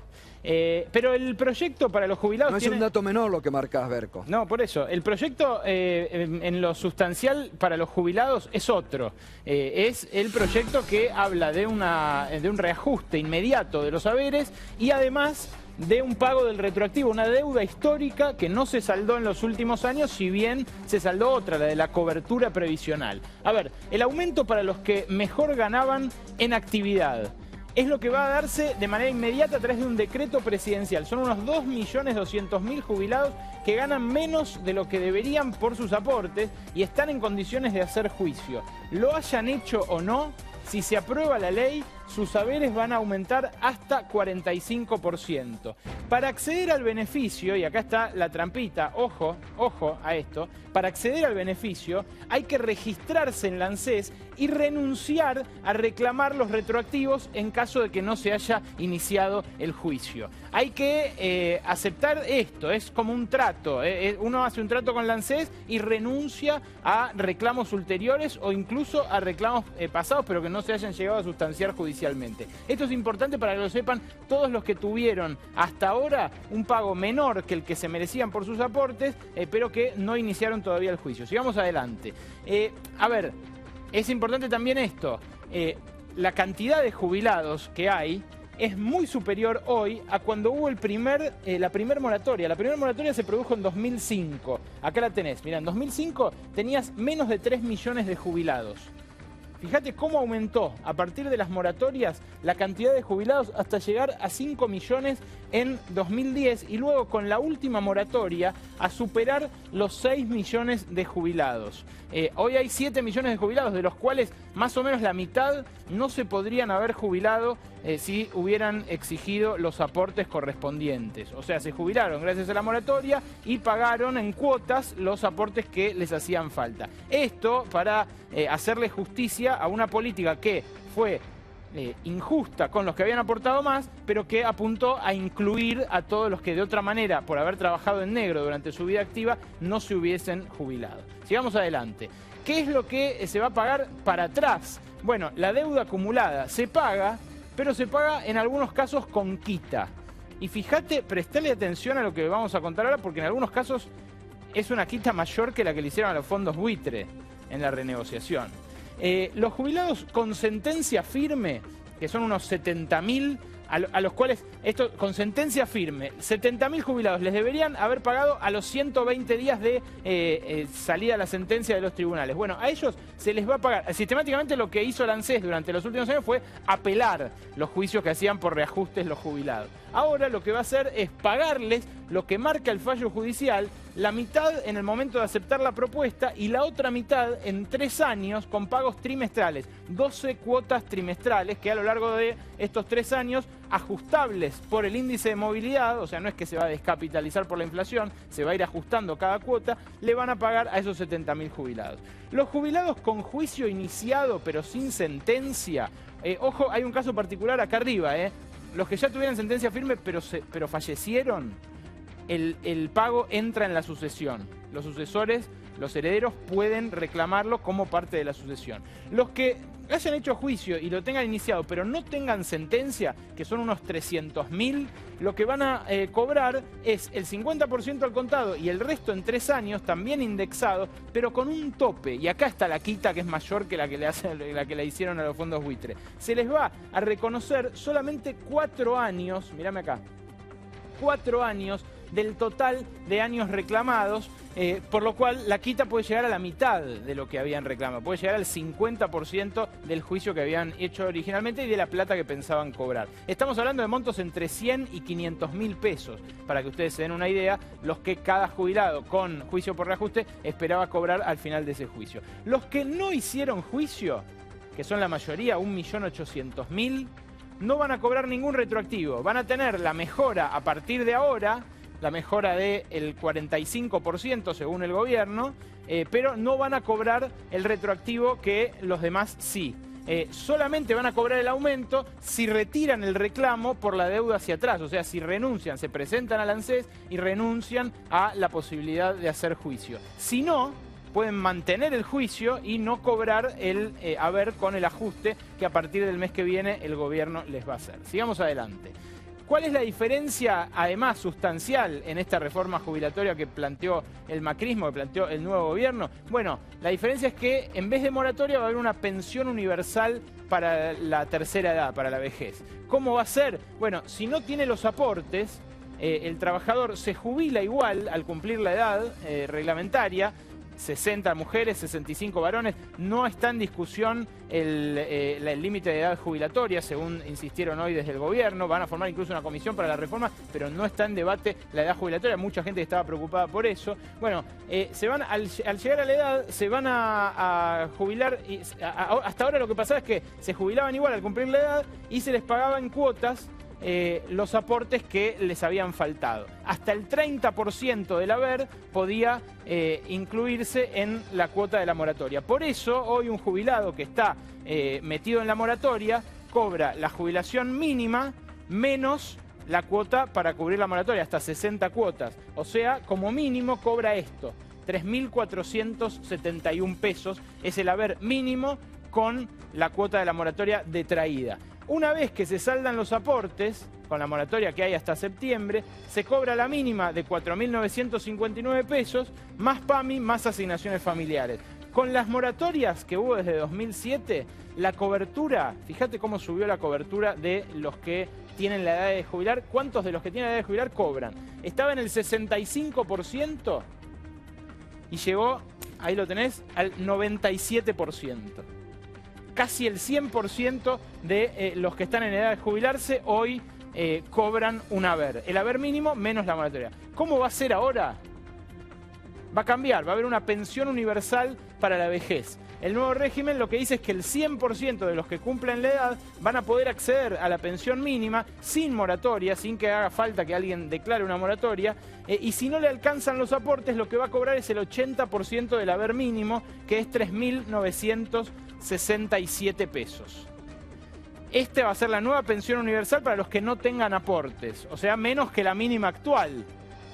Pero el proyecto para los jubilados no es un dato menor lo que marcás, Berco. No, por eso. El proyecto en lo sustancial para los jubilados es otro. Es el proyecto que habla de un reajuste inmediato de los haberes y además de un pago del retroactivo, una deuda histórica que no se saldó en los últimos años, si bien se saldó otra, la de la cobertura previsional. A ver, el aumento para los que mejor ganaban en actividad es lo que va a darse de manera inmediata a través de un decreto presidencial. Son unos 2.200.000 jubilados que ganan menos de lo que deberían por sus aportes y están en condiciones de hacer juicio. Lo hayan hecho o no, si se aprueba la ley, sus saberes van a aumentar hasta 45%. Para acceder al beneficio, y acá está la trampita, ojo a esto, para acceder al beneficio hay que registrarse en la ANSES y renunciar a reclamar los retroactivos en caso de que no se haya iniciado el juicio. Hay que aceptar esto, es como un trato. Uno hace un trato con la ANSES y renuncia a reclamos ulteriores o incluso a reclamos pasados, pero que no se hayan llegado a sustanciar judicialmente. Esto es importante para que lo sepan todos los que tuvieron hasta ahora un pago menor que el que se merecían por sus aportes, pero que no iniciaron todavía el juicio. Sigamos adelante. A ver, es importante también esto. La cantidad de jubilados que hay es muy superior hoy a cuando hubo la primer moratoria. La primera moratoria se produjo en 2005. Acá la tenés. Mirá, en 2005 tenías menos de 3 millones de jubilados. Fíjate cómo aumentó a partir de las moratorias la cantidad de jubilados hasta llegar a 5 millones en 2010 y luego con la última moratoria a superar los 6 millones de jubilados. Hoy hay 7 millones de jubilados, de los cuales más o menos la mitad no se podrían haber jubilado si hubieran exigido los aportes correspondientes. O sea, se jubilaron gracias a la moratoria y pagaron en cuotas los aportes que les hacían falta. Esto para hacerle justicia a una política que fue injusta con los que habían aportado más, pero que apuntó a incluir a todos los que de otra manera, por haber trabajado en negro durante su vida activa, no se hubiesen jubilado. Sigamos adelante. ¿Qué es lo que se va a pagar para atrás? Bueno, la deuda acumulada se paga, pero se paga en algunos casos con quita. Y fíjate, prestale atención a lo que vamos a contar ahora, porque en algunos casos es una quita mayor que la que le hicieron a los fondos buitre en la renegociación. Los jubilados con sentencia firme, que son unos 70.000, a los cuales, esto con sentencia firme, 70.000 jubilados les deberían haber pagado a los 120 días de salida la sentencia de los tribunales. Bueno, a ellos se les va a pagar. Sistemáticamente lo que hizo la ANSES durante los últimos años fue apelar los juicios que hacían por reajustes los jubilados. Ahora lo que va a hacer es pagarles lo que marca el fallo judicial, la mitad en el momento de aceptar la propuesta y la otra mitad en 3 años con pagos trimestrales, 12 cuotas trimestrales que a lo largo de estos 3 años, ajustables por el índice de movilidad, o sea, no es que se va a descapitalizar por la inflación, se va a ir ajustando cada cuota, le van a pagar a esos 70.000 jubilados. Los jubilados con juicio iniciado pero sin sentencia, ojo, hay un caso particular acá arriba, los que ya tuvieron sentencia firme pero fallecieron, el pago entra en la sucesión. Los sucesores, los herederos pueden reclamarlo como parte de la sucesión. Los que hayan hecho juicio y lo tengan iniciado pero no tengan sentencia, que son unos 300.000, lo que van a cobrar es el 50% al contado y el resto en 3 años, también indexado, pero con un tope. Y acá está la quita que es mayor que la que le hicieron a los fondos buitre. Se les va a reconocer solamente 4 años, mírame acá, 4 años del total de años reclamados, por lo cual la quita puede llegar a la mitad de lo que habían reclamado, puede llegar al 50% del juicio que habían hecho originalmente y de la plata que pensaban cobrar. Estamos hablando de montos entre 100 y 500.000 pesos, para que ustedes se den una idea, los que cada jubilado con juicio por reajuste esperaba cobrar al final de ese juicio. Los que no hicieron juicio que son la mayoría, 1.800.000, no van a cobrar ningún retroactivo. Van a tener la mejora a partir de ahora, la mejora del 45% según el gobierno, pero no van a cobrar el retroactivo que los demás sí. Solamente van a cobrar el aumento si retiran el reclamo por la deuda hacia atrás, o sea, si renuncian, se presentan al ANSES y renuncian a la posibilidad de hacer juicio. Si no, pueden mantener el juicio y no cobrar el haber con el ajuste que a partir del mes que viene el gobierno les va a hacer. Sigamos adelante. ¿Cuál es la diferencia, además, sustancial en esta reforma jubilatoria que planteó el macrismo, que planteó el nuevo gobierno? Bueno, la diferencia es que en vez de moratoria va a haber una pensión universal para la tercera edad, para la vejez. ¿Cómo va a ser? Bueno, si no tiene los aportes, el trabajador se jubila igual al cumplir la edad reglamentaria, 60 mujeres, 65 varones. No está en discusión el límite de edad jubilatoria, según insistieron hoy desde el gobierno. Van a formar incluso una comisión para la reforma, pero no está en debate la edad jubilatoria. Mucha gente estaba preocupada por eso. Bueno, al llegar a la edad se van a jubilar. Hasta ahora lo que pasaba es que se jubilaban igual al cumplir la edad y se les pagaba en cuotas los aportes que les habían faltado. Hasta el 30% del haber podía incluirse en la cuota de la moratoria. Por eso, hoy un jubilado que está metido en la moratoria cobra la jubilación mínima menos la cuota para cubrir la moratoria, hasta 60 cuotas. O sea, como mínimo cobra esto, 3.471 pesos. Es el haber mínimo con la cuota de la moratoria detraída. Una vez que se saldan los aportes, con la moratoria que hay hasta septiembre, se cobra la mínima de 4.959 pesos, más PAMI, más asignaciones familiares. Con las moratorias que hubo desde 2007, la cobertura, fíjate cómo subió la cobertura de los que tienen la edad de jubilar. ¿Cuántos de los que tienen la edad de jubilar cobran? Estaba en el 65% y llegó, ahí lo tenés, al 97%. Casi el 100% de los que están en edad de jubilarse hoy cobran un haber. El haber mínimo menos la moratoria. ¿Cómo va a ser ahora? Va a cambiar, va a haber una pensión universal para la vejez. El nuevo régimen lo que dice es que el 100% de los que cumplen la edad van a poder acceder a la pensión mínima sin moratoria, sin que haga falta que alguien declare una moratoria, y si no le alcanzan los aportes, lo que va a cobrar es el 80% del haber mínimo, que es 3.967 pesos. Esta va a ser la nueva pensión universal para los que no tengan aportes, o sea, menos que la mínima actual.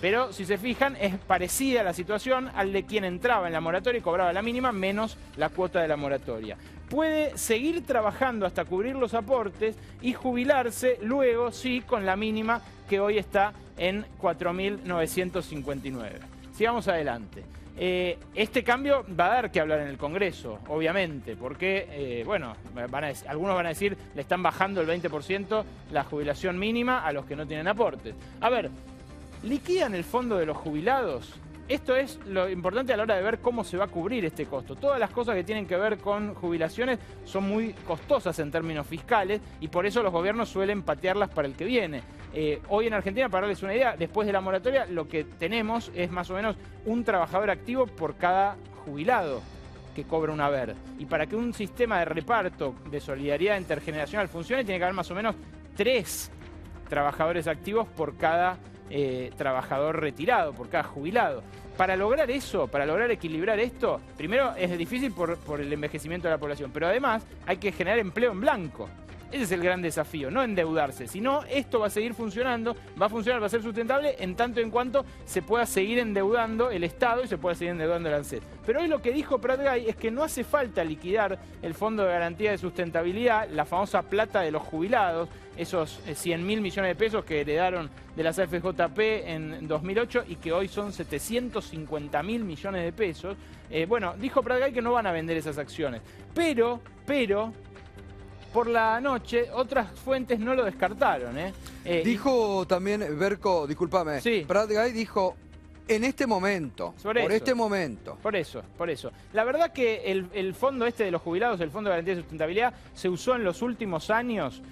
Pero, si se fijan, es parecida la situación al de quien entraba en la moratoria y cobraba la mínima menos la cuota de la moratoria. Puede seguir trabajando hasta cubrir los aportes y jubilarse luego, sí, con la mínima que hoy está en 4.959. Sigamos adelante. Este cambio va a dar que hablar en el Congreso, obviamente, porque, bueno, algunos van a decir le están bajando el 20% la jubilación mínima a los que no tienen aportes. A ver, ¿liquidan el fondo de los jubilados? Esto es lo importante a la hora de ver cómo se va a cubrir este costo. Todas las cosas que tienen que ver con jubilaciones son muy costosas en términos fiscales y por eso los gobiernos suelen patearlas para el que viene. Hoy en Argentina, para darles una idea, después de la moratoria lo que tenemos es más o menos un trabajador activo por cada jubilado que cobra un haber. Y para que un sistema de reparto de solidaridad intergeneracional funcione, tiene que haber más o menos 3 trabajadores activos por cada trabajador retirado, por cada jubilado. Para lograr eso, para lograr equilibrar esto, primero es difícil por el envejecimiento de la población, pero además hay que generar empleo en blanco. Ese es el gran desafío, no endeudarse. Si no, esto va a seguir funcionando, va a funcionar, va a ser sustentable en tanto en cuanto se pueda seguir endeudando el Estado y se pueda seguir endeudando el ANSES. Pero hoy lo que dijo Prat Gay es que no hace falta liquidar el Fondo de Garantía de Sustentabilidad, la famosa plata de los jubilados, esos 100.000 millones de pesos que heredaron de las AFJP en 2008 y que hoy son 750.000 millones de pesos. Bueno, dijo Prat Gay que no van a vender esas acciones. Pero por la noche, otras fuentes no lo descartaron. Dijo también, Berco, discúlpame, sí. Prat Gay dijo, En este momento, este momento. Por eso. La verdad que el fondo este de los jubilados, el Fondo de Garantía de Sustentabilidad, se usó en los últimos años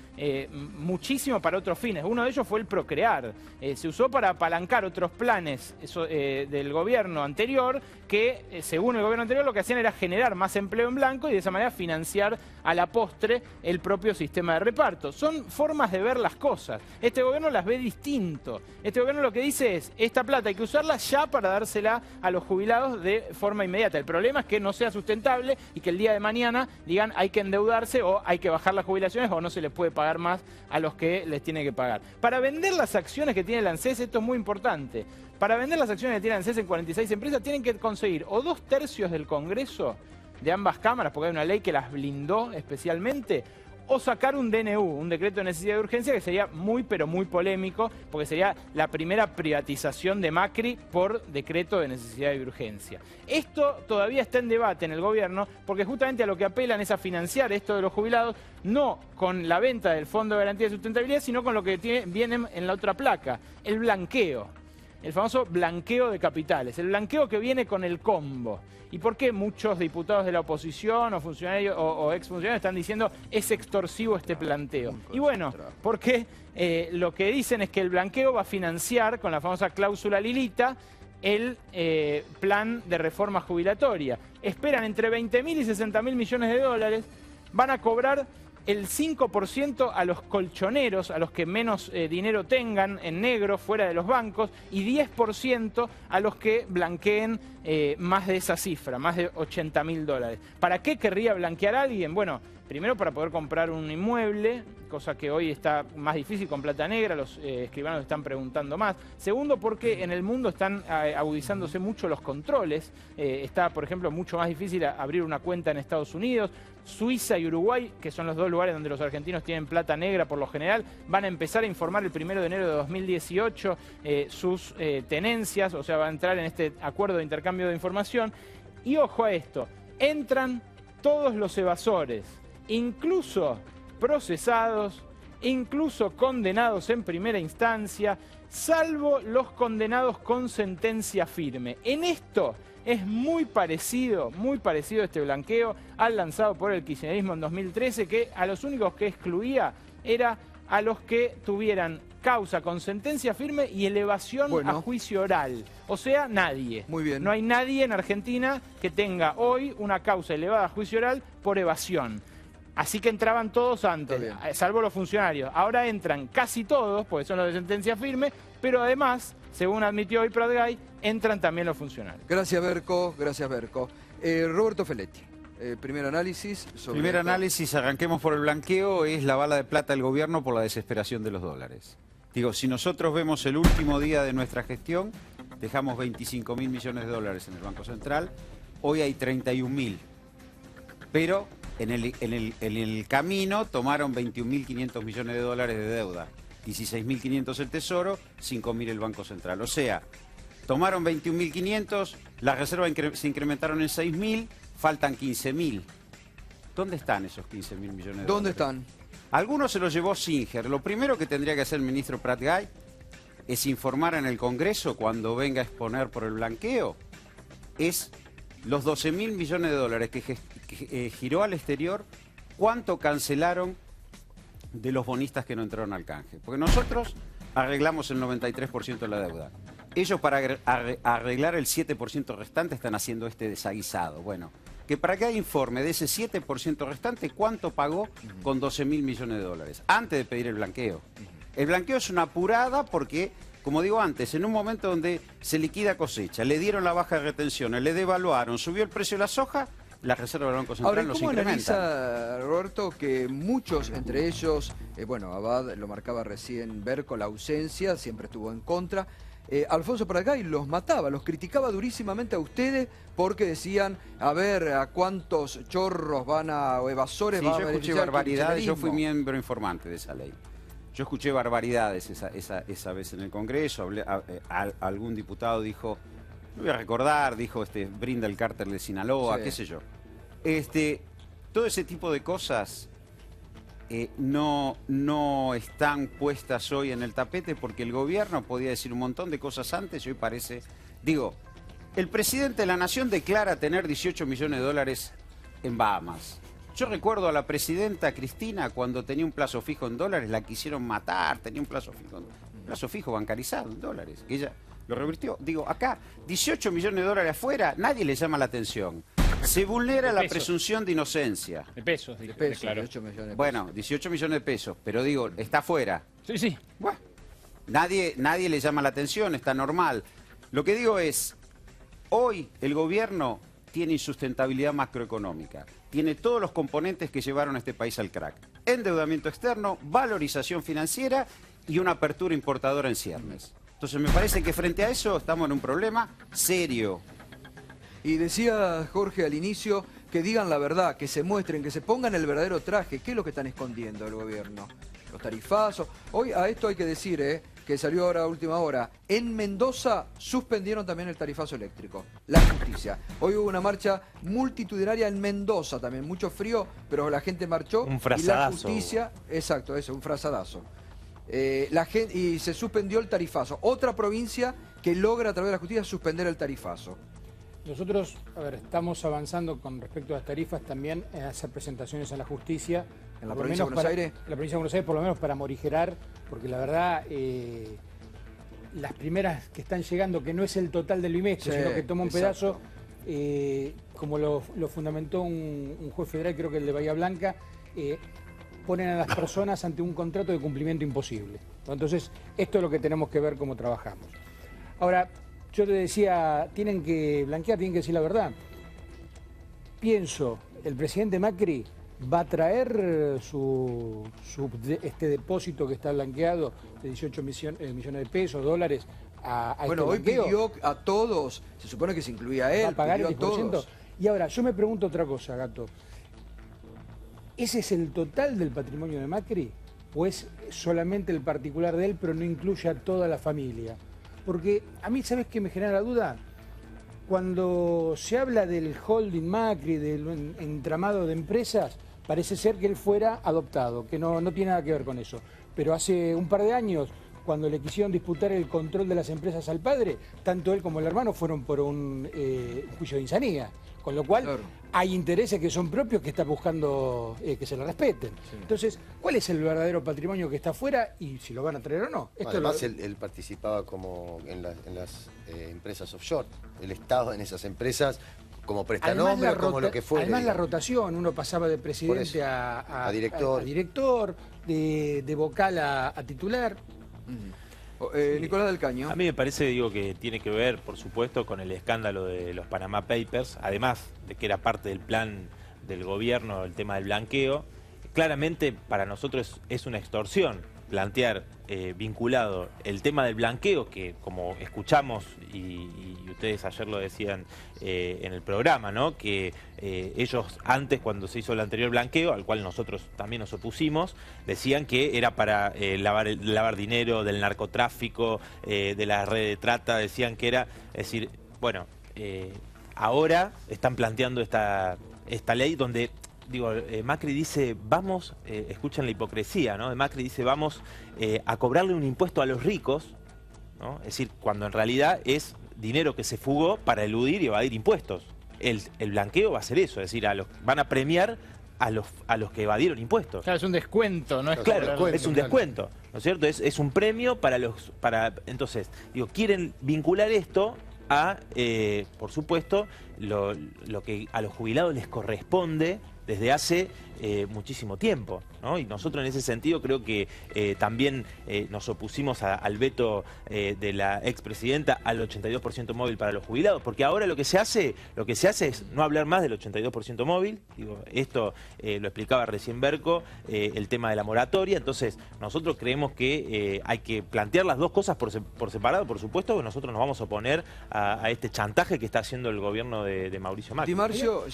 muchísimo para otros fines. Uno de ellos fue el Procrear. Se usó para apalancar otros planes del gobierno anterior que, según el gobierno anterior, lo que hacían era generar más empleo en blanco y de esa manera financiar a la postre el propio sistema de reparto. Son formas de ver las cosas. Este gobierno las ve distinto. Este gobierno lo que dice es, esta plata hay que usarla ya para dársela a los jubilados de forma inmediata. El problema es que no sea sustentable y que el día de mañana digan hay que endeudarse o hay que bajar las jubilaciones o no se les puede pagar más a los que les tiene que pagar. Para vender las acciones que tiene el ANSES, esto es muy importante. Para vender las acciones que tiene el ANSES en 46 empresas tienen que conseguir o 2/3 del Congreso de ambas cámaras, porque hay una ley que las blindó especialmente, o sacar un DNU, un decreto de necesidad de urgencia, que sería muy pero muy polémico, porque sería la primera privatización de Macri por decreto de necesidad de urgencia. Esto todavía está en debate en el gobierno, porque justamente a lo que apelan es a financiar esto de los jubilados, no con la venta del Fondo de Garantía de Sustentabilidad, sino con lo que viene en la otra placa, el blanqueo. El famoso blanqueo de capitales, el blanqueo que viene con el combo. ¿Y por qué muchos diputados de la oposición o funcionarios o exfuncionarios están diciendo es extorsivo este planteo? Y bueno, porque lo que dicen es que el blanqueo va a financiar con la famosa cláusula Lilita el plan de reforma jubilatoria. Esperan entre 20.000 y 60.000 millones de dólares, van a cobrar el 5% a los colchoneros, a los que menos dinero tengan en negro fuera de los bancos, y 10% a los que blanqueen más de esa cifra, más de 80.000 dólares. ¿Para qué querría blanquear a alguien? Bueno, primero para poder comprar un inmueble, cosa que hoy está más difícil con plata negra, los escribanos están preguntando más. Segundo, porque en el mundo están agudizándose mucho los controles. Está, por ejemplo, mucho más difícil abrir una cuenta en Estados Unidos. Suiza y Uruguay, que son los dos lugares donde los argentinos tienen plata negra por lo general, van a empezar a informar el 1 de enero de 2018 sus tenencias, o sea, va a entrar en este acuerdo de intercambio de información. Y ojo a esto, entran todos los evasores, incluso procesados, incluso condenados en primera instancia, salvo los condenados con sentencia firme. En esto es muy parecido este blanqueo al lanzado por el kirchnerismo en 2013, que a los únicos que excluía era a los que tuvieran causa con sentencia firme y elevación a juicio oral. O sea, nadie. Muy bien. No hay nadie en Argentina que tenga hoy una causa elevada a juicio oral por evasión. Así que entraban todos antes, salvo los funcionarios. Ahora entran casi todos, porque son los de sentencia firme, pero además, según admitió hoy Pratgay, entran también los funcionarios. Gracias, Berco. Gracias, Berco. Roberto Feletti, primer análisis. Primer análisis, arranquemos por el blanqueo, es la bala de plata del gobierno por la desesperación de los dólares. Digo, si nosotros vemos el último día de nuestra gestión, dejamos 25.000 millones de dólares en el Banco Central, hoy hay 31.000. Pero en el camino tomaron 21.500 millones de dólares de deuda, 16.500 el Tesoro, 5.000 el Banco Central. O sea, tomaron 21.500, las reservas se incrementaron en 6.000, faltan 15.000. ¿Dónde están esos 15.000 millones de dólares? ¿Dónde están? Algunos se los llevó Singer. Lo primero que tendría que hacer el ministro Pratgay es informar en el Congreso cuando venga a exponer por el blanqueo, es los 12.000 millones de dólares que giró al exterior, ¿cuánto cancelaron de los bonistas que no entraron al canje? Porque nosotros arreglamos el 93% de la deuda. Ellos para arreglar el 7% restante están haciendo este desaguisado. Bueno, que para que haya informe de ese 7% restante, ¿cuánto pagó con 12.000 millones de dólares? Antes de pedir el blanqueo. El blanqueo es una apurada porque, como digo antes, en un momento donde se liquida cosecha, le dieron la baja de retenciones, le devaluaron, subió el precio de la soja, la reserva del Banco Central los incrementa. Ahora, ¿cómo analiza, Roberto, que muchos, entre ellos, bueno, Abad lo marcaba recién, Berco, la ausencia, siempre estuvo en contra, Alfonso Pratgay los mataba, los criticaba durísimamente a ustedes porque decían, a ver, a cuántos chorros van a, o evasores van a beneficiar. Yo escuché barbaridades, yo fui miembro informante de esa ley. Yo escuché barbaridades esa vez en el Congreso, algún diputado dijo, no voy a recordar, dijo, brinda el cártel de Sinaloa, qué sé yo. Todo ese tipo de cosas no están puestas hoy en el tapete porque el gobierno podía decir un montón de cosas antes y hoy parece... Digo, el presidente de la Nación declara tener 18 millones de dólares en Bahamas. Yo recuerdo a la presidenta Cristina cuando tenía un plazo fijo en dólares, la quisieron matar, tenía un plazo fijo bancarizado en dólares, que ella lo revirtió. Digo, acá, 18 millones de dólares afuera, nadie le llama la atención. Se vulnera la presunción de inocencia. De pesos, claro. 18 millones de pesos. Bueno, 18 millones de pesos, pero digo, está afuera. Sí, sí. Bueno, nadie le llama la atención, está normal. Lo que digo es, hoy el gobierno tiene insustentabilidad macroeconómica. Tiene todos los componentes que llevaron a este país al crack. Endeudamiento externo, valorización financiera y una apertura importadora en ciernes. Entonces me parece que frente a eso estamos en un problema serio. Y decía Jorge al inicio que digan la verdad, que se muestren, que se pongan el verdadero traje. ¿Qué es lo que están escondiendo el gobierno? Los tarifazos. Hoy a esto hay que decir, que salió ahora a última hora. En Mendoza suspendieron también el tarifazo eléctrico. La justicia. Hoy hubo una marcha multitudinaria en Mendoza también. Mucho frío, pero la gente marchó. Un frazadazo. Y la justicia, exacto, eso, un frazadazo. Y se suspendió el tarifazo. Otra provincia que logra a través de la justicia suspender el tarifazo. Nosotros, estamos avanzando con respecto a las tarifas también en hacer presentaciones a la justicia. ¿En la provincia de Buenos Aires? En la provincia de Buenos Aires, por lo menos para morigerar, porque la verdad, las primeras que están llegando, que no es el total del bimestre, sino que toma un pedazo, como lo fundamentó un juez federal, creo que el de Bahía Blanca, ponen a las personas ante un contrato de cumplimiento imposible. Entonces, esto es lo que tenemos que ver cómo trabajamos. Ahora, yo te decía, tienen que blanquear, tienen que decir la verdad. Pienso, el presidente Macri va a traer este depósito que está blanqueado de 18 millones de pesos, dólares, a bueno, este hoy blanqueo. pidió a todos, se supone que se incluía a él, ¿Va a pagar pidió el a todos. 10%? Y ahora, yo me pregunto otra cosa, Gato. ¿Ese es el total del patrimonio de Macri? ¿O es solamente el particular de él, pero no incluye a toda la familia? Porque a mí, ¿sabes qué me genera la duda? Cuando se habla del holding Macri, del entramado de empresas, parece ser que él fuera adoptado, que no tiene nada que ver con eso. Pero hace un par de años, cuando le quisieron disputar el control de las empresas al padre, tanto él como el hermano fueron por un juicio de insanía. Con lo cual, hay intereses que son propios que está buscando que se le respeten. Sí. Entonces, ¿cuál es el verdadero patrimonio que está afuera y si lo van a traer o no? Además, él participaba como en las empresas offshore. El Estado en esas empresas como prestanombre, como lo que fuera. Además, la rotación, uno pasaba de presidente a director, de vocal a titular. Nicolás del Caño. A mí me parece, que tiene que ver, por supuesto, con el escándalo de los Panama Papers, además de que era parte del plan del gobierno el tema del blanqueo. Claramente para nosotros es una extorsión plantear vinculado el tema del blanqueo, que como escuchamos y ustedes ayer lo decían en el programa, ¿no? Que ellos antes, cuando se hizo el anterior blanqueo, al cual nosotros también nos opusimos, decían que era para lavar dinero del narcotráfico, de la red de trata, decían que era, es decir, bueno, ahora están planteando esta ley donde... Macri dice, vamos, escuchen la hipocresía, ¿no? Macri dice, vamos a cobrarle un impuesto a los ricos, ¿no? Es decir, cuando en realidad es dinero que se fugó para eludir y evadir impuestos. El blanqueo va a ser eso, es decir, van a premiar a los que evadieron impuestos. Claro, es un descuento, ¿no? Claro, es un descuento, ¿no es cierto? Es un premio entonces, quieren vincular esto a, por supuesto, lo que a los jubilados les corresponde desde hace muchísimo tiempo, ¿no? Y nosotros en ese sentido creo que también nos opusimos al veto de la expresidenta al 82% móvil para los jubilados, porque ahora lo que se hace es no hablar más del 82% móvil. Esto lo explicaba recién Berco, el tema de la moratoria. Entonces nosotros creemos que hay que plantear las dos cosas por separado, por supuesto, que nosotros nos vamos a oponer a este chantaje que está haciendo el gobierno de Mauricio Macri. Di Marcio,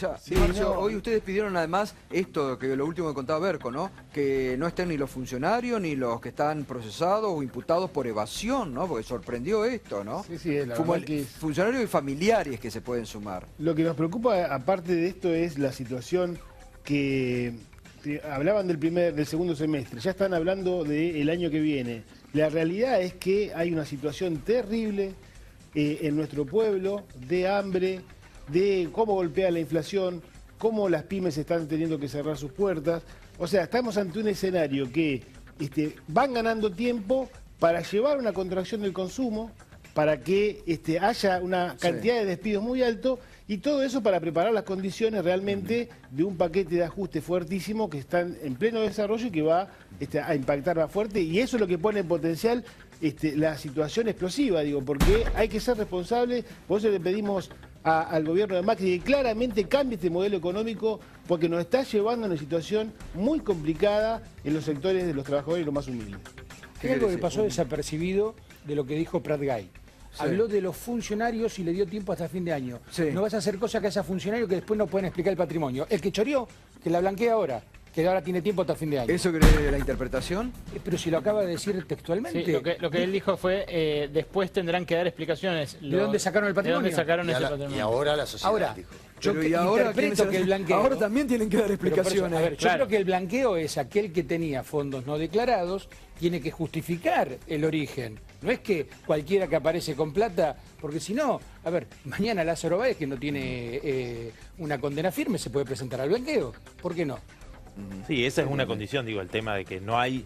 hoy ustedes pidieron además esto, que lo último que contaba Berco, ¿no? Que no estén ni los funcionarios ni los que están procesados o imputados por evasión, ¿no? Porque sorprendió esto, ¿no? Sí, la verdad que funcionarios y familiares que se pueden sumar. Lo que nos preocupa, aparte de esto, es la situación que hablaban del segundo semestre, ya están hablando del año que viene. La realidad es que hay una situación terrible en nuestro pueblo, de hambre, de cómo golpea la inflación, cómo las pymes están teniendo que cerrar sus puertas. O sea, estamos ante un escenario que van ganando tiempo para llevar una contracción del consumo, para que haya una cantidad de despidos muy alto, y todo eso para preparar las condiciones realmente de un paquete de ajuste fuertísimo que están en pleno desarrollo y que va a impactar más fuerte, y eso es lo que pone en potencial la situación explosiva, digo, porque hay que ser responsable. Por eso le pedimos al gobierno de Macri que claramente cambie este modelo económico, porque nos está llevando a una situación muy complicada en los sectores de los trabajadores y los más humildes. Hay algo que pasó desapercibido de lo que dijo Prat Gay. Habló de los funcionarios y le dio tiempo hasta fin de año. No vas a hacer cosas que haya funcionarios que después no pueden explicar el patrimonio. El que choreó, que la blanquea ahora, que ahora tiene tiempo hasta fin de año. ¿Eso cree la interpretación? Pero si lo acaba de decir textualmente. Sí, lo que él dijo fue, después tendrán que dar explicaciones. ¿De dónde sacaron el patrimonio? ¿De dónde sacaron ese patrimonio? Y ahora la sociedad dijo. Interpreto que el blanqueo... Ahora también tienen que dar explicaciones. Yo creo que el blanqueo es aquel que tenía fondos no declarados, tiene que justificar el origen. No es que cualquiera que aparece con plata, porque si no, a ver, mañana Lázaro Báez, que no tiene una condena firme, se puede presentar al blanqueo. ¿Por qué no? Sí, esa es una condición, digo, el tema de que no hay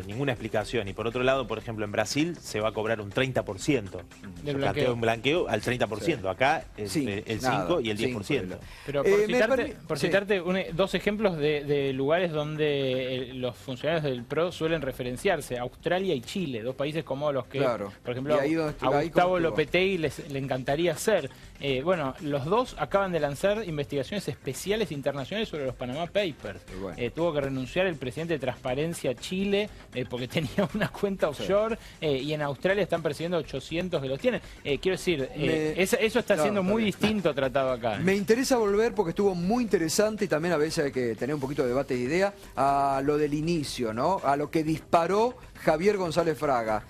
ninguna explicación. Y por otro lado, por ejemplo, en Brasil se va a cobrar un 30%. Del un blanqueo al 30%. Sí. Acá es el 5 y el 10%. Pero por citarte dos ejemplos de lugares donde los funcionarios del PRO suelen referenciarse, Australia y Chile, dos países como los que, por ejemplo, a Gustavo Lopetegui le encantaría ser. Bueno, los dos acaban de lanzar investigaciones especiales internacionales sobre los Panama Papers. Tuvo que renunciar el presidente de Transparencia Chile porque tenía una cuenta offshore y en Australia están persiguiendo 800 que los tienen. Quiero decir, eso está siendo muy distinto tratado acá. Me interesa volver, porque estuvo muy interesante y también a veces hay que tener un poquito de debate de idea, a lo del inicio, ¿no? A lo que disparó Javier González Fraga.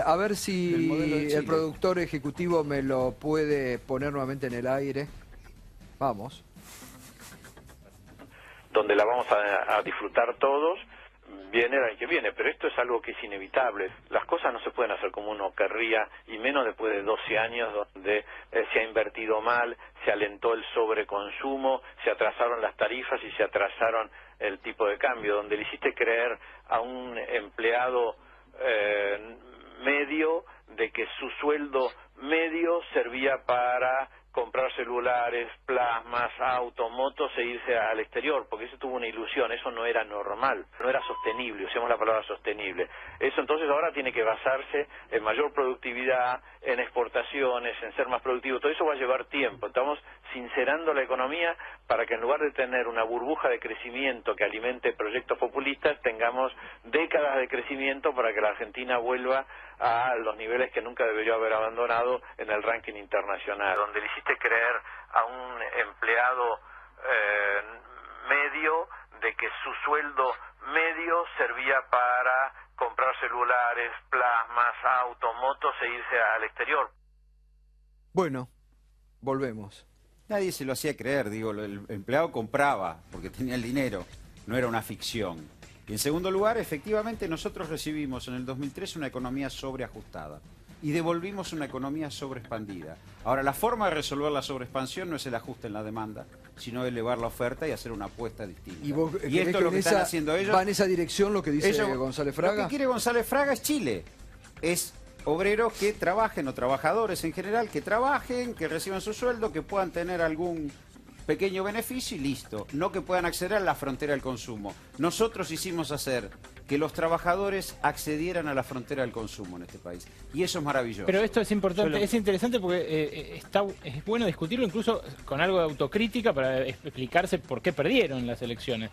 A ver si el productor ejecutivo me lo puede poner nuevamente en el aire. Vamos. Donde la vamos a disfrutar todos, viene el año que viene, pero esto es algo que es inevitable. Las cosas no se pueden hacer como uno querría, y menos después de 12 años donde se ha invertido mal, se alentó el sobreconsumo, se atrasaron las tarifas y se atrasaron el tipo de cambio, donde le hiciste creer a un empleado medio de que su sueldo medio servía para comprar celulares, plasmas, autos, motos e irse al exterior, porque eso tuvo una ilusión, eso no era normal, no era sostenible, usemos la palabra sostenible. Eso entonces ahora tiene que basarse en mayor productividad, en exportaciones, en ser más productivo, todo eso va a llevar tiempo. Estamos sincerando la economía para que en lugar de tener una burbuja de crecimiento que alimente proyectos populistas, tengamos décadas de crecimiento para que la Argentina vuelva a los niveles que nunca debería haber abandonado en el ranking internacional, donde le hiciste creer a un empleado medio de que su sueldo medio servía para comprar celulares, plasmas, autos, motos e irse al exterior. Bueno, volvemos. Nadie se lo hacía creer, digo, el empleado compraba porque tenía el dinero, no era una ficción. Y en segundo lugar, efectivamente, nosotros recibimos en el 2003 una economía sobreajustada y devolvimos una economía sobreexpandida. Ahora, la forma de resolver la sobreexpansión no es el ajuste en la demanda, sino elevar la oferta y hacer una apuesta distinta. ¿Y esto es lo que están haciendo ellos? ¿Va en esa dirección lo que dice González Fraga? Lo que quiere González Fraga es Chile. Es obreros que trabajen, o trabajadores en general, que trabajen, que reciban su sueldo, que puedan tener algún pequeño beneficio y listo. No que puedan acceder a la frontera del consumo. Nosotros hicimos hacer que los trabajadores accedieran a la frontera del consumo en este país. Y eso es maravilloso. Pero esto es importante, es interesante porque es bueno discutirlo incluso con algo de autocrítica para explicarse por qué perdieron las elecciones.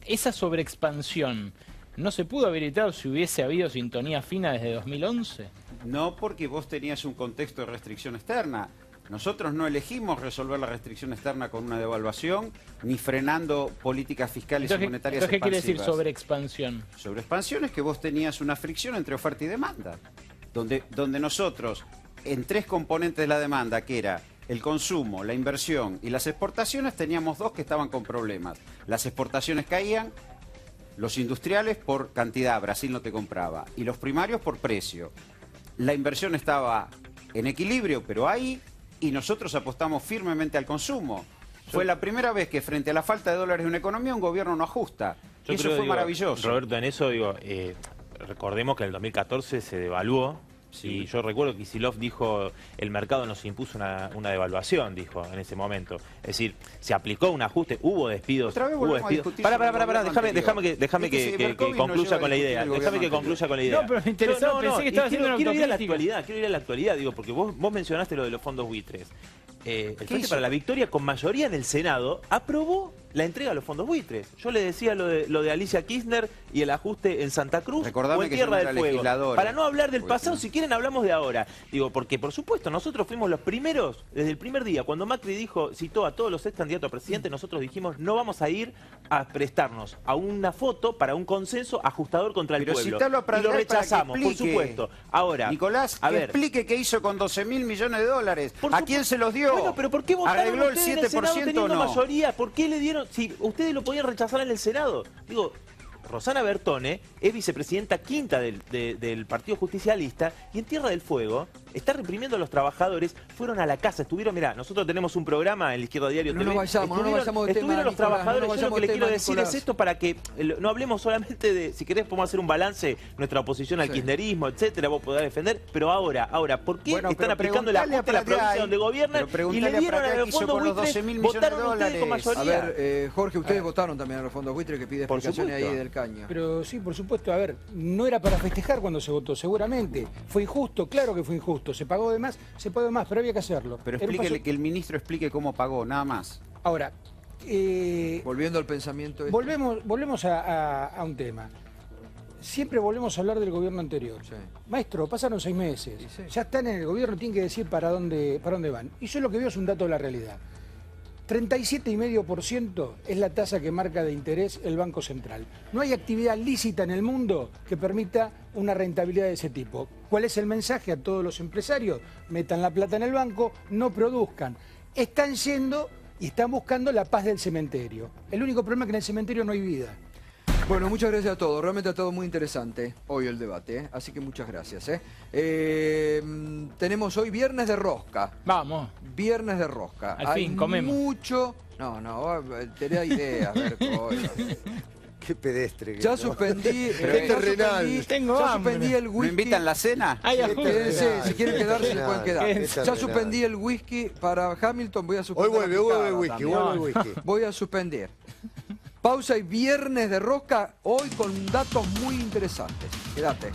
Esa sobreexpansión ¿no se pudo haber evitado si hubiese habido sintonía fina desde 2011? No, porque vos tenías un contexto de restricción externa. Nosotros no elegimos resolver la restricción externa con una devaluación, ni frenando políticas fiscales y monetarias expansivas. ¿Qué quiere decir sobreexpansión? Sobreexpansión es que vos tenías una fricción entre oferta y demanda, donde nosotros, en tres componentes de la demanda, que era el consumo, la inversión y las exportaciones, teníamos dos que estaban con problemas. Las exportaciones caían, los industriales por cantidad, Brasil no te compraba, y los primarios por precio. La inversión estaba en equilibrio, pero ahí, y nosotros apostamos firmemente al consumo. Fue la primera vez que frente a la falta de dólares en una economía un gobierno no ajusta. Y eso fue maravilloso. Roberto, en eso recordemos que en el 2014 se devaluó. Sí. Y yo recuerdo que Kicillof dijo, el mercado nos impuso una devaluación, dijo en ese momento. Es decir, se aplicó un ajuste, hubo despidos. Hubo despidos. Déjame que concluya con la idea. Déjame que concluya con la idea. No, pero me interesó, pensé que estaba haciendo una quiero ir a la actualidad, digo, porque vos mencionaste lo de los fondos buitres. El Frente para la Victoria, con mayoría en el Senado, aprobó la entrega de los fondos buitres. Yo le decía lo de Alicia Kirchner y el ajuste en Santa Cruz o en Tierra del Fuego. Para no hablar del pasado, si quieren hablamos de ahora. Digo, porque por supuesto, nosotros fuimos los primeros, desde el primer día, cuando Macri citó a todos los ex candidatos a presidente, nosotros dijimos, no vamos a ir a prestarnos a una foto para un consenso ajustador contra el pueblo. Y lo rechazamos, por supuesto. Ahora, Nicolás, que explique qué hizo con 12.000 millones de dólares. ¿A quién se los dio? Bueno, pero ¿por qué votaron ¿Arregló el ustedes en el Senado 7% teniendo o no? mayoría? ¿Por qué le dieron? Si ustedes lo podían rechazar en el Senado. Digo, Rosana Bertone es vicepresidenta quinta del Partido Justicialista y en Tierra del Fuego está reprimiendo a los trabajadores. Fueron a la casa, estuvieron, mirá, nosotros tenemos un programa en La Izquierda Diario TV. No nos vayamos de tema, estuvieron los trabajadores, no yo lo que le quiero decir Nicolás. es esto para que no hablemos solamente de, si querés podemos hacer un balance, nuestra oposición al kirchnerismo, etcétera, vos podés defender, pero ahora, ¿por qué están aplicando la ajuste en la provincia donde gobiernan y le dieron a los fondos buitres, votaron ustedes con mayoría? A ver, Jorge, ustedes votaron también a los fondos buitres que pide explicaciones ahí del Caño. Pero sí, por supuesto, a ver, no era para festejar cuando se votó, seguramente. Fue injusto, claro que fue injusto. Se pagó de más, pero había que hacerlo. Pero explíquele, que el ministro explique cómo pagó, nada más. Ahora, volviendo al pensamiento volvemos a un tema. Siempre volvemos a hablar del gobierno anterior. Sí. Maestro, pasaron 6 meses. Sí. Ya están en el gobierno, tienen que decir para dónde van. Y yo lo que veo es un dato de la realidad. 37,5% es la tasa que marca de interés el Banco Central. No hay actividad lícita en el mundo que permita una rentabilidad de ese tipo. ¿Cuál es el mensaje a todos los empresarios? Metan la plata en el banco, no produzcan. Están yendo y están buscando la paz del cementerio. El único problema es que en el cementerio no hay vida. Bueno, muchas gracias a todos. Realmente ha estado muy interesante hoy el debate, así que muchas gracias. Tenemos hoy Viernes de Rosca. Vamos. Viernes de Rosca. Al fin, comemos. Mucho... No, tenía ideas, Berco. Qué pedestre. Ya suspendí... suspendí el whisky. ¿Me invitan la cena? Si quieren quedarse, se pueden quedar. Ya suspendí el whisky para Hamilton, voy a suspender. Hoy vuelve el whisky, Voy a suspender. Pausa y Viernes de Rosca, hoy con datos muy interesantes. Quédate.